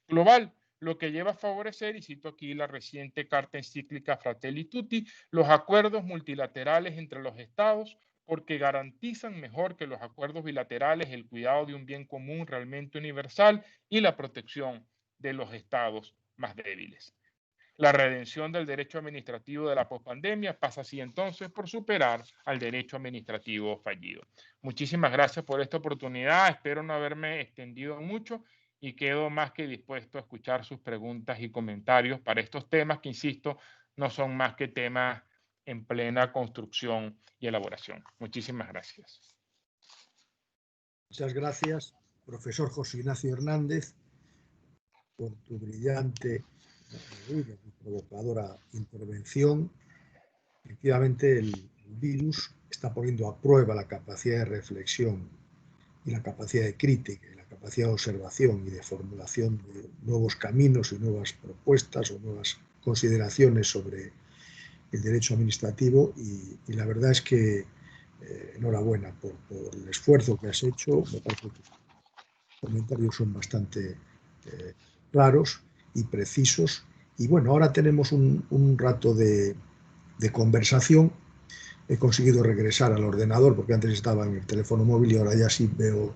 global, lo que lleva a favorecer, y cito aquí la reciente carta encíclica Fratelli Tutti, los acuerdos multilaterales entre los estados, porque garantizan mejor que los acuerdos bilaterales el cuidado de un bien común realmente universal y la protección de los estados más débiles. La redención del derecho administrativo de la pospandemia pasa así entonces por superar al derecho administrativo fallido. Muchísimas gracias por esta oportunidad. Espero no haberme extendido mucho y quedo más que dispuesto a escuchar sus preguntas y comentarios para estos temas que, insisto, no son más que temas en plena construcción y elaboración. Muchísimas gracias. Muchas gracias, profesor José Ignacio Hernández, por tu brillante y provocadora intervención. Efectivamente, el virus está poniendo a prueba la capacidad de reflexión y la capacidad de crítica, y la capacidad de observación y de formulación de nuevos caminos y nuevas propuestas o nuevas consideraciones sobre el derecho administrativo, y la verdad es que enhorabuena por el esfuerzo que has hecho. Me parece que los comentarios son bastante claros y precisos. Y bueno, ahora tenemos un rato de conversación. He conseguido regresar al ordenador porque antes estaba en el teléfono móvil y ahora ya sí veo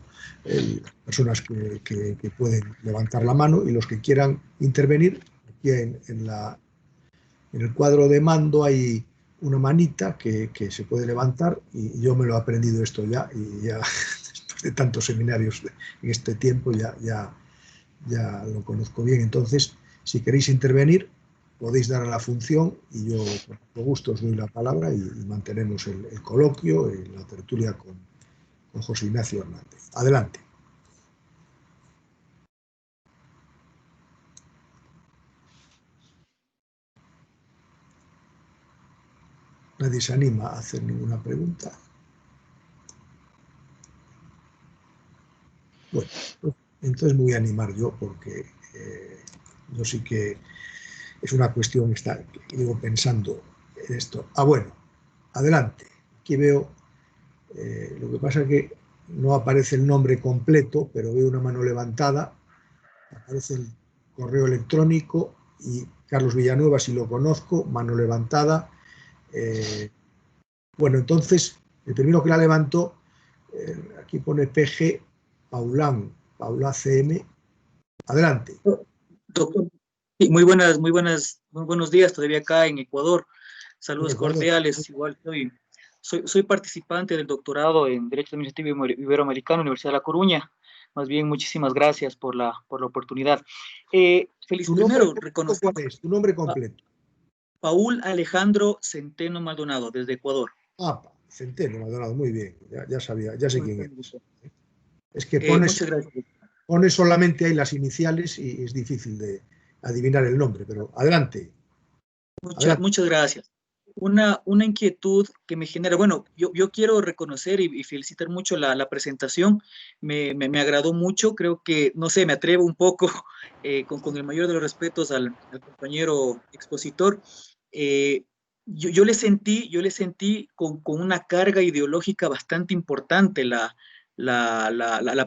personas que pueden levantar la mano, y los que quieran intervenir. Aquí en el cuadro de mando hay una manita que se puede levantar, y yo me lo he aprendido esto ya, y ya después de tantos seminarios en este tiempo ya lo conozco bien. Entonces, si queréis intervenir, podéis dar a la función y yo con mucho gusto os doy la palabra, y mantenemos el coloquio, la tertulia con José Ignacio Hernández. Adelante. Nadie se anima a hacer ninguna pregunta. Bueno, pues entonces me voy a animar yo, porque yo sí que es una cuestión que llevo pensando en esto. Bueno, adelante. Aquí veo, lo que pasa es que no aparece el nombre completo, pero veo una mano levantada, aparece el correo electrónico, y Carlos Villanueva, si lo conozco, mano levantada. Bueno, entonces, el primero que la levantó, aquí pone PG Paula CM. Adelante. Doctor, muy buenos días todavía acá en Ecuador. Saludos cordiales. Igual soy participante del doctorado en Derecho Administrativo Iberoamericano, Universidad de La Coruña. Más bien, muchísimas gracias por la oportunidad. Feliz primero reconocer. ¿Cuál es tu nombre completo? Paul Alejandro Centeno Maldonado, desde Ecuador. Centeno Maldonado, muy bien. Ya sabía, ya sé quién es. Es que pones solamente ahí las iniciales y es difícil de adivinar el nombre, pero adelante. Muchas gracias. Una inquietud que me genera, bueno, yo quiero reconocer y felicitar mucho la presentación. Me agradó mucho. Creo que, no sé, me atrevo un poco, con el mayor de los respetos al compañero expositor. Yo le sentí con una carga ideológica bastante importante la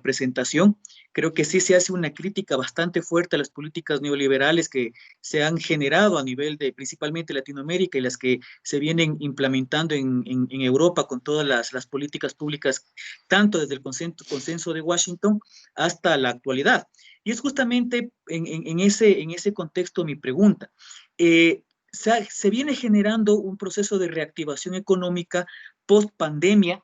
presentación. Creo que sí se hace una crítica bastante fuerte a las políticas neoliberales que se han generado a nivel de principalmente Latinoamérica, y las que se vienen implementando en Europa con todas las políticas públicas, tanto desde el consenso de Washington hasta la actualidad. Y es justamente en ese contexto mi pregunta. Se viene generando un proceso de reactivación económica post pandemia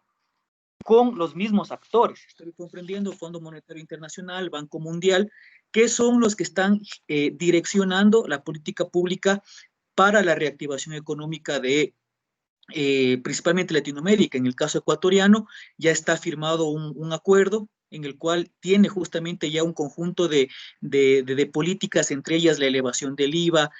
con los mismos actores. Estoy comprendiendo Fondo Monetario Internacional, Banco Mundial, que son los que están direccionando la política pública para la reactivación económica de principalmente Latinoamérica. En el caso ecuatoriano ya está firmado un acuerdo en el cual tiene justamente ya un conjunto de políticas, entre ellas la elevación del IVA,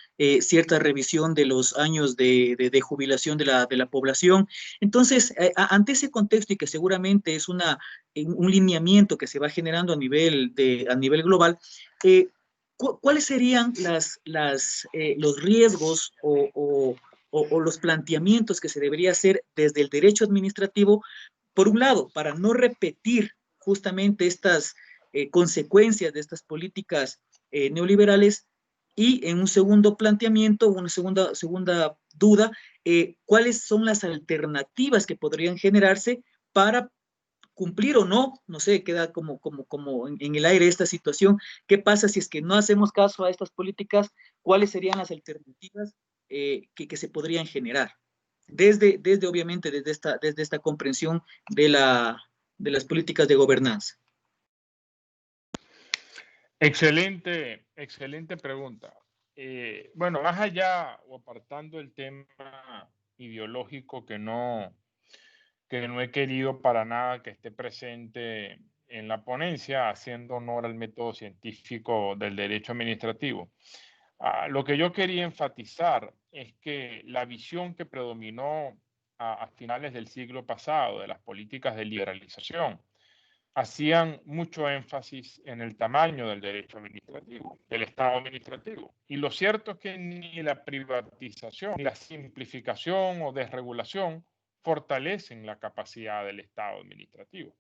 cierta revisión de los años de jubilación de la población. Entonces, ante ese contexto, y que seguramente es un lineamiento que se va generando a nivel global, ¿cuáles serían los riesgos o los planteamientos que se debería hacer desde el derecho administrativo, por un lado, para no repetir justamente estas consecuencias de estas políticas neoliberales, y en un segundo planteamiento, una segunda duda, cuáles son las alternativas que podrían generarse para cumplir o no, no sé, queda como en el aire esta situación. ¿Qué pasa si es que no hacemos caso a estas políticas? ¿Cuáles serían las alternativas que se podrían generar? Desde obviamente, desde esta comprensión de las políticas de gobernanza. Excelente, excelente pregunta. Bueno, más allá o apartando el tema ideológico que no he querido para nada que esté presente en la ponencia, haciendo honor al método científico del derecho administrativo. Lo que yo quería enfatizar es que la visión que predominó a finales del siglo pasado de las políticas de liberalización hacían mucho énfasis en el tamaño del derecho administrativo, del Estado administrativo. Y lo cierto es que ni la privatización, ni la simplificación o desregulación fortalecen la capacidad del Estado administrativo.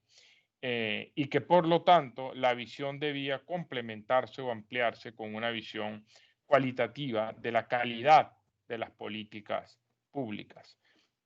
Y que por lo tanto la visión debía complementarse o ampliarse con una visión cualitativa de la calidad de las políticas públicas.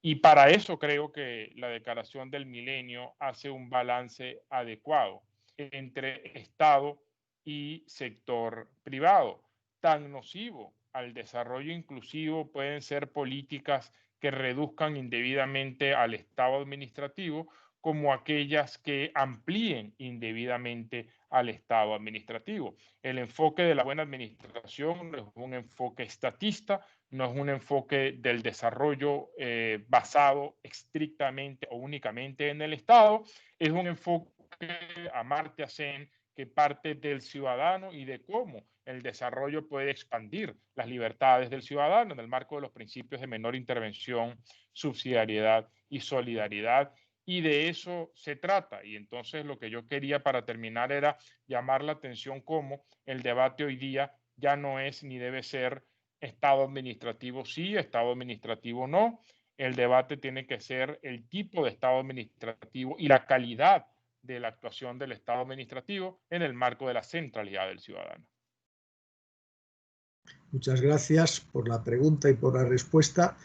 Y para eso creo que la Declaración del Milenio hace un balance adecuado entre Estado y sector privado. Tan nocivo al desarrollo inclusivo pueden ser políticas que reduzcan indebidamente al Estado administrativo, como aquellas que amplíen indebidamente al Estado administrativo. El enfoque de la buena administración no es un enfoque estatista, no es un enfoque del desarrollo basado estrictamente o únicamente en el Estado, es un enfoque Amartya Sen que parte del ciudadano y de cómo el desarrollo puede expandir las libertades del ciudadano en el marco de los principios de menor intervención, subsidiariedad y solidaridad. Y de eso se trata. Y entonces lo que yo quería para terminar era llamar la atención cómo el debate hoy día ya no es ni debe ser Estado administrativo sí, Estado administrativo no. El debate tiene que ser el tipo de Estado administrativo y la calidad de la actuación del Estado administrativo en el marco de la centralidad del ciudadano. Muchas gracias por la pregunta y por la respuesta.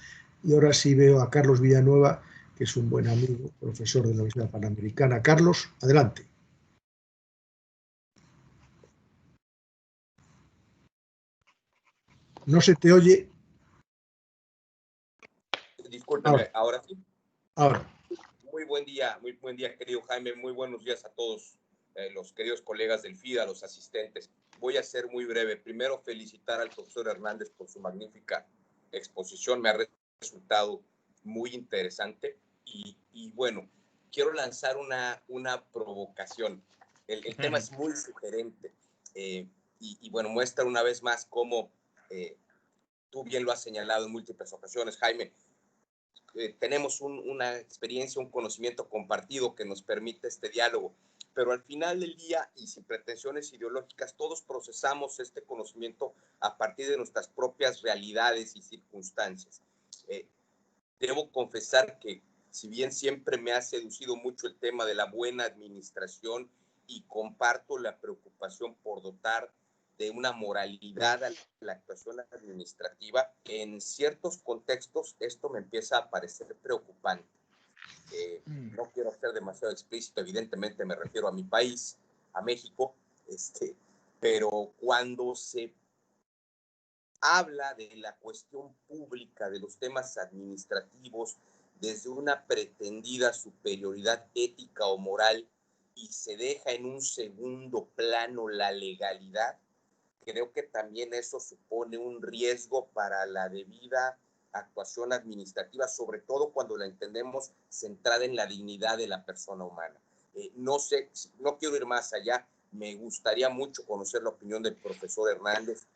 Y ahora sí veo a Carlos Villanueva, que es un buen amigo, profesor de la Universidad Panamericana. Carlos, adelante. No se te oye. Discúlpeme, ahora sí. Ahora. Muy buen día, querido Jaime. Muy buenos días a todos los queridos colegas del FIDA, los asistentes. Voy a ser muy breve. Primero, felicitar al profesor Hernández por su magnífica exposición. Me ha resultado muy interesante. Y bueno, quiero lanzar una provocación. El tema es muy sugerente. Y bueno, muestra una vez más cómo tú bien lo has señalado en múltiples ocasiones, Jaime. Tenemos una experiencia, un conocimiento compartido que nos permite este diálogo, pero al final del día y sin pretensiones ideológicas, todos procesamos este conocimiento a partir de nuestras propias realidades y circunstancias. Debo confesar que si bien siempre me ha seducido mucho el tema de la buena administración y comparto la preocupación por dotar de una moralidad a la actuación administrativa, en ciertos contextos esto me empieza a parecer preocupante. No quiero ser demasiado explícito, evidentemente me refiero a mi país, a México, pero cuando se habla de la cuestión pública, de los temas administrativos, desde una pretendida superioridad ética o moral y se deja en un segundo plano la legalidad, creo que también eso supone un riesgo para la debida actuación administrativa, sobre todo cuando la entendemos centrada en la dignidad de la persona humana. No sé, no quiero ir más allá, me gustaría mucho conocer la opinión del profesor Hernández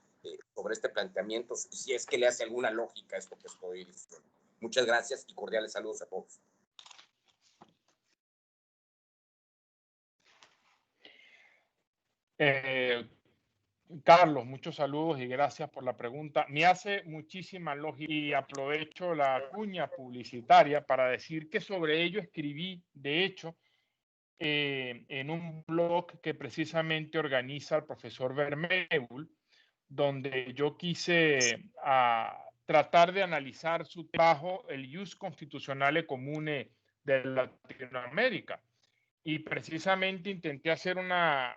sobre este planteamiento, si es que le hace alguna lógica a esto que estoy diciendo. Muchas gracias y cordiales saludos a todos. Carlos, muchos saludos y gracias por la pregunta. Me hace muchísima lógica y aprovecho la cuña publicitaria para decir que sobre ello escribí, de hecho, en un blog que precisamente organiza el profesor Vermeul, donde yo quise tratar de analizar su trabajo, el Ius Constitutionale Comune de Latinoamérica. Y precisamente intenté hacer una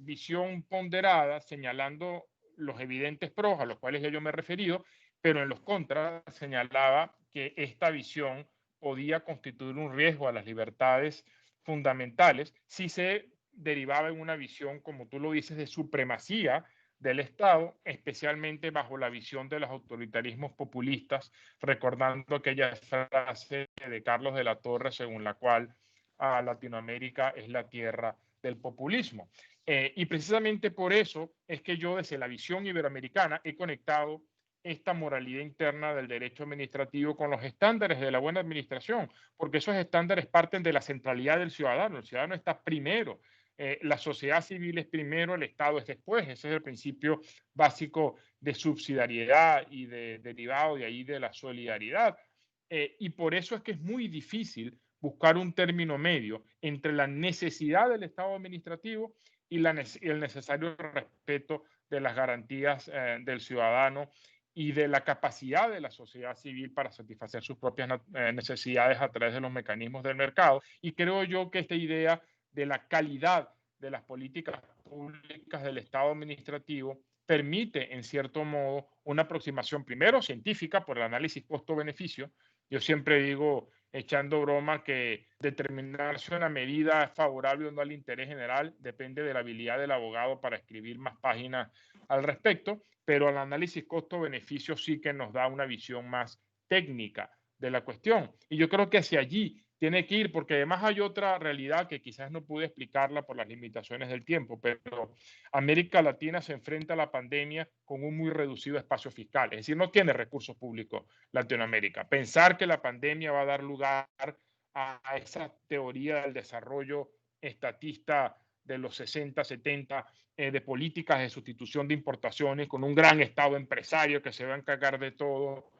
visión ponderada, señalando los evidentes pros a los cuales ya yo me he referido, pero en los contras señalaba que esta visión podía constituir un riesgo a las libertades fundamentales si se derivaba en una visión, como tú lo dices, de supremacía del Estado, especialmente bajo la visión de los autoritarismos populistas, recordando aquella frase de Carlos de la Torre según la cual a Latinoamérica es la tierra del populismo. Y precisamente por eso es que yo desde la visión iberoamericana he conectado esta moralidad interna del derecho administrativo con los estándares de la buena administración, porque esos estándares parten de la centralidad del ciudadano. El ciudadano está primero, la sociedad civil es primero, el Estado es después. Ese es el principio básico de subsidiariedad y derivado de ahí de la solidaridad. Y por eso es que es muy difícil buscar un término medio entre la necesidad del Estado administrativo y el necesario respeto de las garantías del ciudadano y de la capacidad de la sociedad civil para satisfacer sus propias necesidades a través de los mecanismos del mercado. Y creo yo que esta idea de la calidad de las políticas públicas del Estado administrativo permite, en cierto modo, una aproximación primero científica por el análisis costo-beneficio. Yo siempre digo, echando broma, que determinar si una medida es favorable o no al interés general depende de la habilidad del abogado para escribir más páginas al respecto, pero el análisis costo-beneficio sí que nos da una visión más técnica de la cuestión. Y yo creo que hacia allí tiene que ir, porque además hay otra realidad que quizás no pude explicarla por las limitaciones del tiempo, pero América Latina se enfrenta a la pandemia con un muy reducido espacio fiscal, es decir, no tiene recursos públicos Latinoamérica. Pensar que la pandemia va a dar lugar a esa teoría del desarrollo estatista de los 60, 70, de políticas de sustitución de importaciones con un gran Estado empresario que se va a encargar de todo.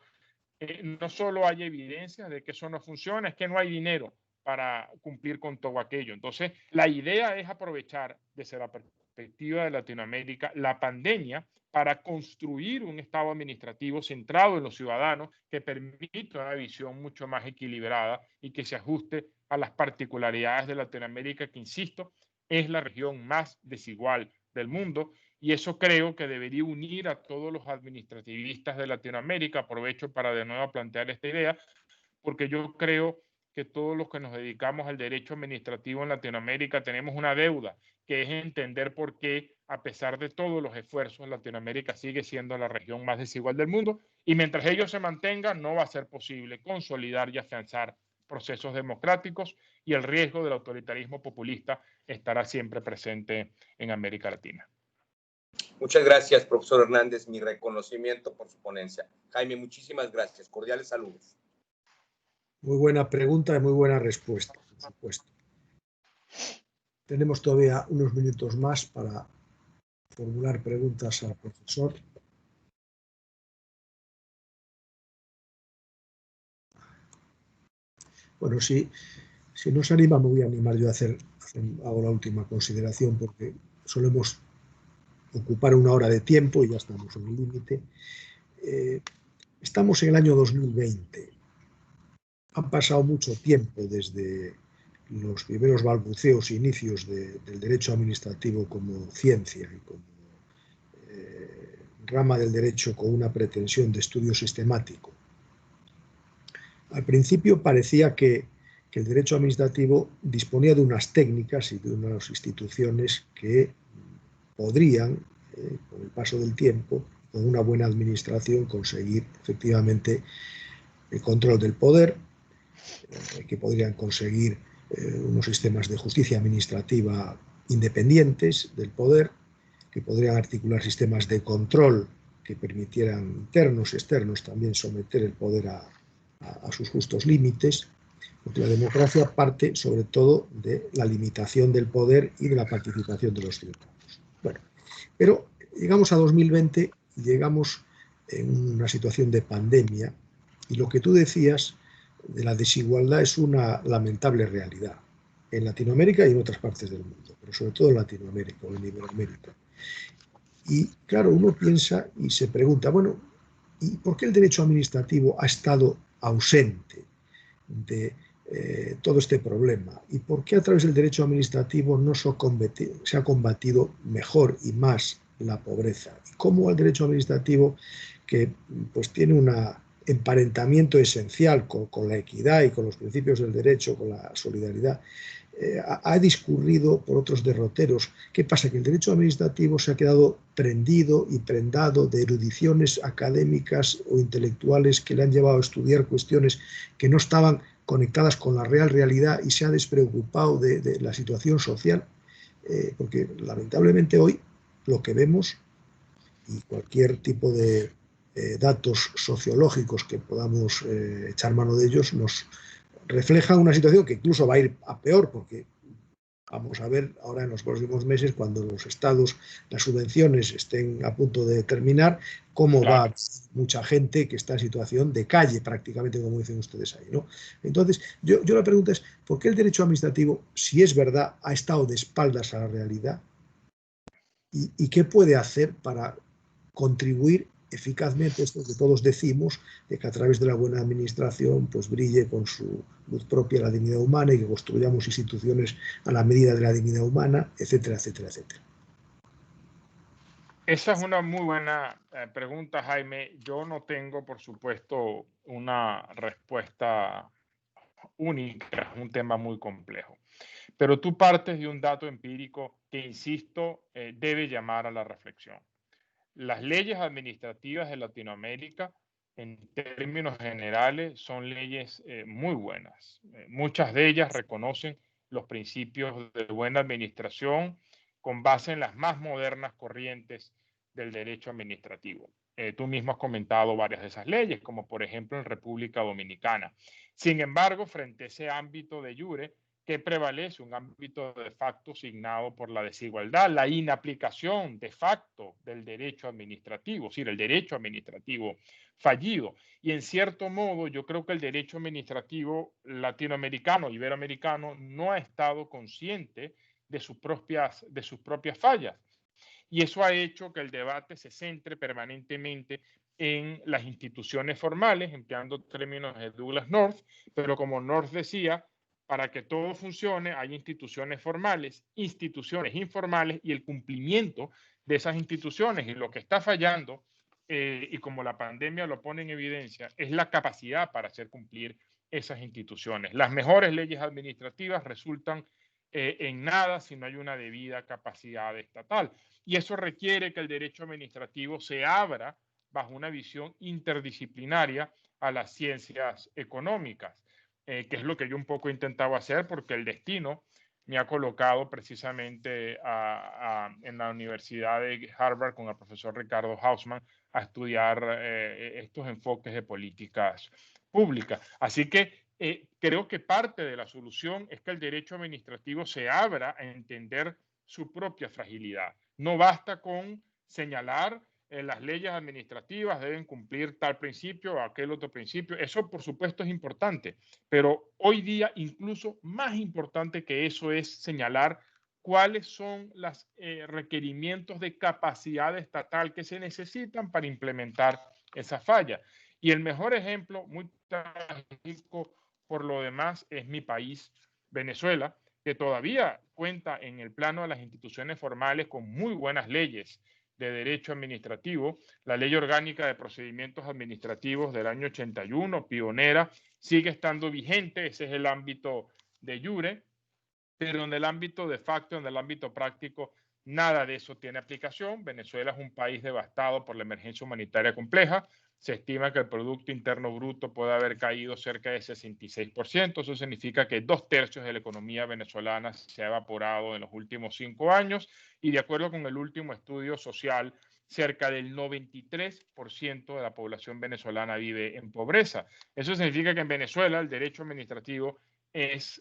No solo hay evidencia de que eso no funciona, es que no hay dinero para cumplir con todo aquello. Entonces, la idea es aprovechar desde la perspectiva de Latinoamérica la pandemia para construir un Estado administrativo centrado en los ciudadanos que permita una visión mucho más equilibrada y que se ajuste a las particularidades de Latinoamérica, que, insisto, es la región más desigual del mundo. Y eso creo que debería unir a todos los administrativistas de Latinoamérica. Aprovecho para de nuevo plantear esta idea, porque yo creo que todos los que nos dedicamos al derecho administrativo en Latinoamérica tenemos una deuda, que es entender por qué, a pesar de todos los esfuerzos, Latinoamérica sigue siendo la región más desigual del mundo. Y mientras ellos se mantengan, no va a ser posible consolidar y afianzar procesos democráticos, y el riesgo del autoritarismo populista estará siempre presente en América Latina. Muchas gracias, profesor Hernández. Mi reconocimiento por su ponencia. Jaime, muchísimas gracias. Cordiales saludos. Muy buena pregunta y muy buena respuesta, por supuesto. Tenemos todavía unos minutos más para formular preguntas al profesor. Bueno, si nos anima, me voy a animar yo a hago la última consideración, porque solemos ocupar una hora de tiempo y ya estamos en el límite. Estamos en el año 2020. Han pasado mucho tiempo desde los primeros balbuceos e inicios del derecho administrativo como ciencia y como rama del derecho con una pretensión de estudio sistemático. Al principio parecía que el derecho administrativo disponía de unas técnicas y de unas instituciones que podrían, con el paso del tiempo, con una buena administración, conseguir efectivamente el control del poder, que podrían conseguir unos sistemas de justicia administrativa independientes del poder, que podrían articular sistemas de control que permitieran internos y externos también someter el poder a sus justos límites, porque la democracia parte sobre todo de la limitación del poder y de la participación de los ciudadanos. Bueno, pero llegamos a 2020 y llegamos en una situación de pandemia, y lo que tú decías de la desigualdad es una lamentable realidad en Latinoamérica y en otras partes del mundo, pero sobre todo en Latinoamérica o en Iberoamérica. Y claro, uno piensa y se pregunta, bueno, ¿y por qué el derecho administrativo ha estado ausente de todo este problema? ¿Y por qué a través del derecho administrativo no se ha combatido mejor y más la pobreza? ¿Y cómo el derecho administrativo, que pues tiene un emparentamiento esencial con la equidad y con los principios del derecho, con la solidaridad, ha discurrido por otros derroteros? ¿Qué pasa? Que el derecho administrativo se ha quedado prendido y prendado de erudiciones académicas o intelectuales que le han llevado a estudiar cuestiones que no estaban conectadas con la real realidad, y se ha despreocupado de la situación social, porque lamentablemente hoy lo que vemos, y cualquier tipo de datos sociológicos que podamos echar mano de ellos, nos refleja una situación que incluso va a ir a peor, porque vamos a ver ahora en los próximos meses, cuando los estados, las subvenciones estén a punto de terminar, cómo va a haber mucha gente que está en situación de calle, prácticamente, como dicen ustedes ahí, ¿no? Entonces, yo la pregunta es, ¿por qué el derecho administrativo, si es verdad, ha estado de espaldas a la realidad? ¿Y qué puede hacer para contribuir eficazmente esto que todos decimos, de que a través de la buena administración pues brille con su luz propia la dignidad humana, y que construyamos instituciones a la medida de la dignidad humana, etcétera, etcétera, etcétera? Esa es una muy buena pregunta, Jaime. Yo no tengo, por supuesto, una respuesta única, es un tema muy complejo. Pero tú partes de un dato empírico que, insisto, debe llamar a la reflexión. Las leyes administrativas de Latinoamérica, en términos generales, son leyes muy buenas. Muchas de ellas reconocen los principios de buena administración con base en las más modernas corrientes del derecho administrativo. Tú mismo has comentado varias de esas leyes, como por ejemplo en República Dominicana. Sin embargo, frente a ese ámbito de jure, que prevalece un ámbito de facto signado por la desigualdad, la inaplicación de facto del derecho administrativo, es decir, el derecho administrativo fallido. Y en cierto modo, yo creo que el derecho administrativo latinoamericano, iberoamericano, no ha estado consciente de sus propias fallas. Y eso ha hecho que el debate se centre permanentemente en las instituciones formales, empleando términos de Douglas North, pero como North decía, para que todo funcione hay instituciones formales, instituciones informales y el cumplimiento de esas instituciones. Y lo que está fallando, y como la pandemia lo pone en evidencia, es la capacidad para hacer cumplir esas instituciones. Las mejores leyes administrativas resultan en nada si no hay una debida capacidad estatal. Y eso requiere que el derecho administrativo se abra bajo una visión interdisciplinaria a las ciencias económicas, que es lo que yo un poco intentaba hacer, porque el destino me ha colocado precisamente en la Universidad de Harvard con el profesor Ricardo Hausmann a estudiar estos enfoques de políticas públicas. Así que creo que parte de la solución es que el derecho administrativo se abra a entender su propia fragilidad. No basta con señalar las leyes administrativas deben cumplir tal principio o aquel otro principio. Eso, por supuesto, es importante, pero hoy día incluso más importante que eso es señalar cuáles son los requerimientos de capacidad estatal que se necesitan para implementar esa falla. Y el mejor ejemplo, muy trágico por lo demás, es mi país, Venezuela, que todavía cuenta en el plano de las instituciones formales con muy buenas leyes de derecho administrativo. La Ley Orgánica de Procedimientos Administrativos del año 81, pionera, sigue estando vigente. Ese es el ámbito de jure, pero en el ámbito de facto, en el ámbito práctico, Nada de eso tiene aplicación. Venezuela es un país devastado por la emergencia humanitaria compleja. Se estima que el Producto Interno Bruto puede haber caído cerca de 66%. Eso significa que 2/3 de la economía venezolana se ha evaporado en los últimos 5 años. Y de acuerdo con el último estudio social, cerca del 93% de la población venezolana vive en pobreza. Eso significa que en Venezuela el derecho administrativo es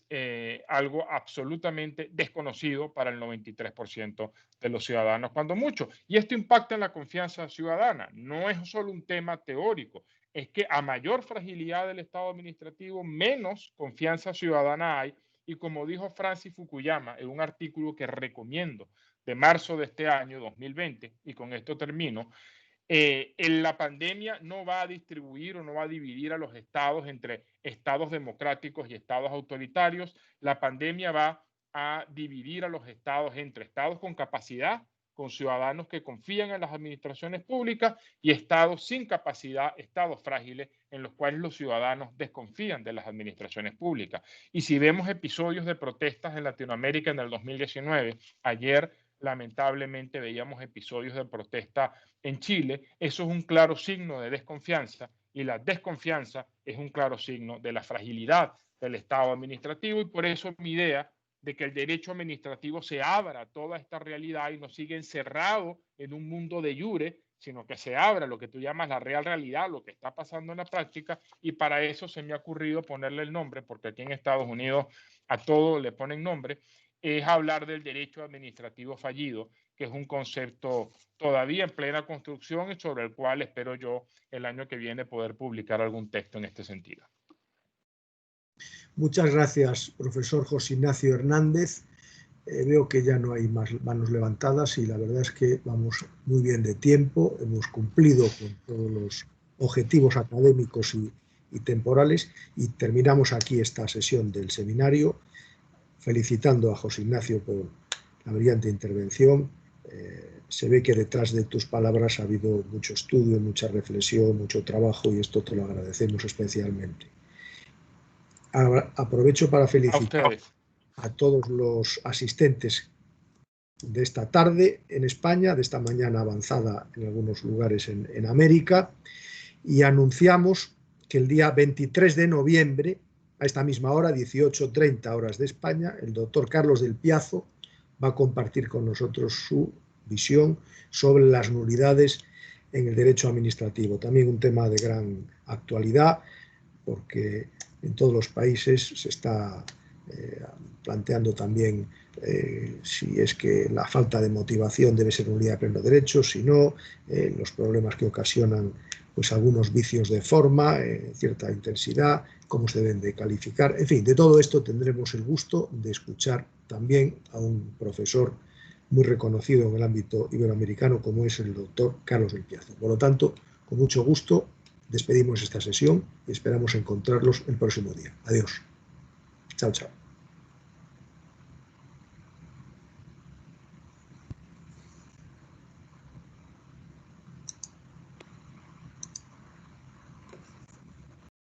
algo absolutamente desconocido para el 93% de los ciudadanos, cuando mucho. Y esto impacta en la confianza ciudadana. No es solo un tema teórico, es que a mayor fragilidad del Estado administrativo, menos confianza ciudadana hay. Y como dijo Francis Fukuyama en un artículo que recomiendo de marzo de este año 2020, y con esto termino, la pandemia no va a distribuir o no va a dividir a los estados entre estados democráticos y estados autoritarios. La pandemia va a dividir a los estados entre estados con capacidad, con ciudadanos que confían en las administraciones públicas, y estados sin capacidad, estados frágiles en los cuales los ciudadanos desconfían de las administraciones públicas. Y si vemos episodios de protestas en Latinoamérica en el 2019, ayer lamentablemente veíamos episodios de protesta en Chile, eso es un claro signo de desconfianza, y la desconfianza es un claro signo de la fragilidad del Estado administrativo, y por eso mi idea de que el derecho administrativo se abra a toda esta realidad y no siga encerrado en un mundo de iure, sino que se abra lo que tú llamas la real realidad, lo que está pasando en la práctica. Y para eso se me ha ocurrido ponerle el nombre, porque aquí en Estados Unidos a todo le ponen nombre, es hablar del derecho administrativo fallido, que es un concepto todavía en plena construcción y sobre el cual espero yo el año que viene poder publicar algún texto en este sentido. Muchas gracias, profesor José Ignacio Hernández. Veo que ya no hay más manos levantadas y la verdad es que vamos muy bien de tiempo. Hemos cumplido con todos los objetivos académicos y temporales, y terminamos aquí esta sesión del seminario felicitando a José Ignacio por la brillante intervención. Se ve que detrás de tus palabras ha habido mucho estudio, mucha reflexión, mucho trabajo, y esto te lo agradecemos especialmente. Aprovecho para felicitar a todos los asistentes de esta tarde en España, de esta mañana avanzada en algunos lugares en América, y anunciamos que el día 23 de noviembre, a esta misma hora, 18:30 horas de España, el doctor Carlos del Piazo va a compartir con nosotros su visión sobre las nulidades en el derecho administrativo. También un tema de gran actualidad, porque en todos los países se está planteando también si es que la falta de motivación debe ser nulidad de pleno derecho, si no, los problemas que ocasionan pues algunos vicios de forma, cierta intensidad, cómo se deben de calificar. En fin, de todo esto tendremos el gusto de escuchar también a un profesor muy reconocido en el ámbito iberoamericano como es el doctor Carlos del Piazo. Por lo tanto, con mucho gusto despedimos esta sesión y esperamos encontrarlos el próximo día. Adiós. Chao, chao.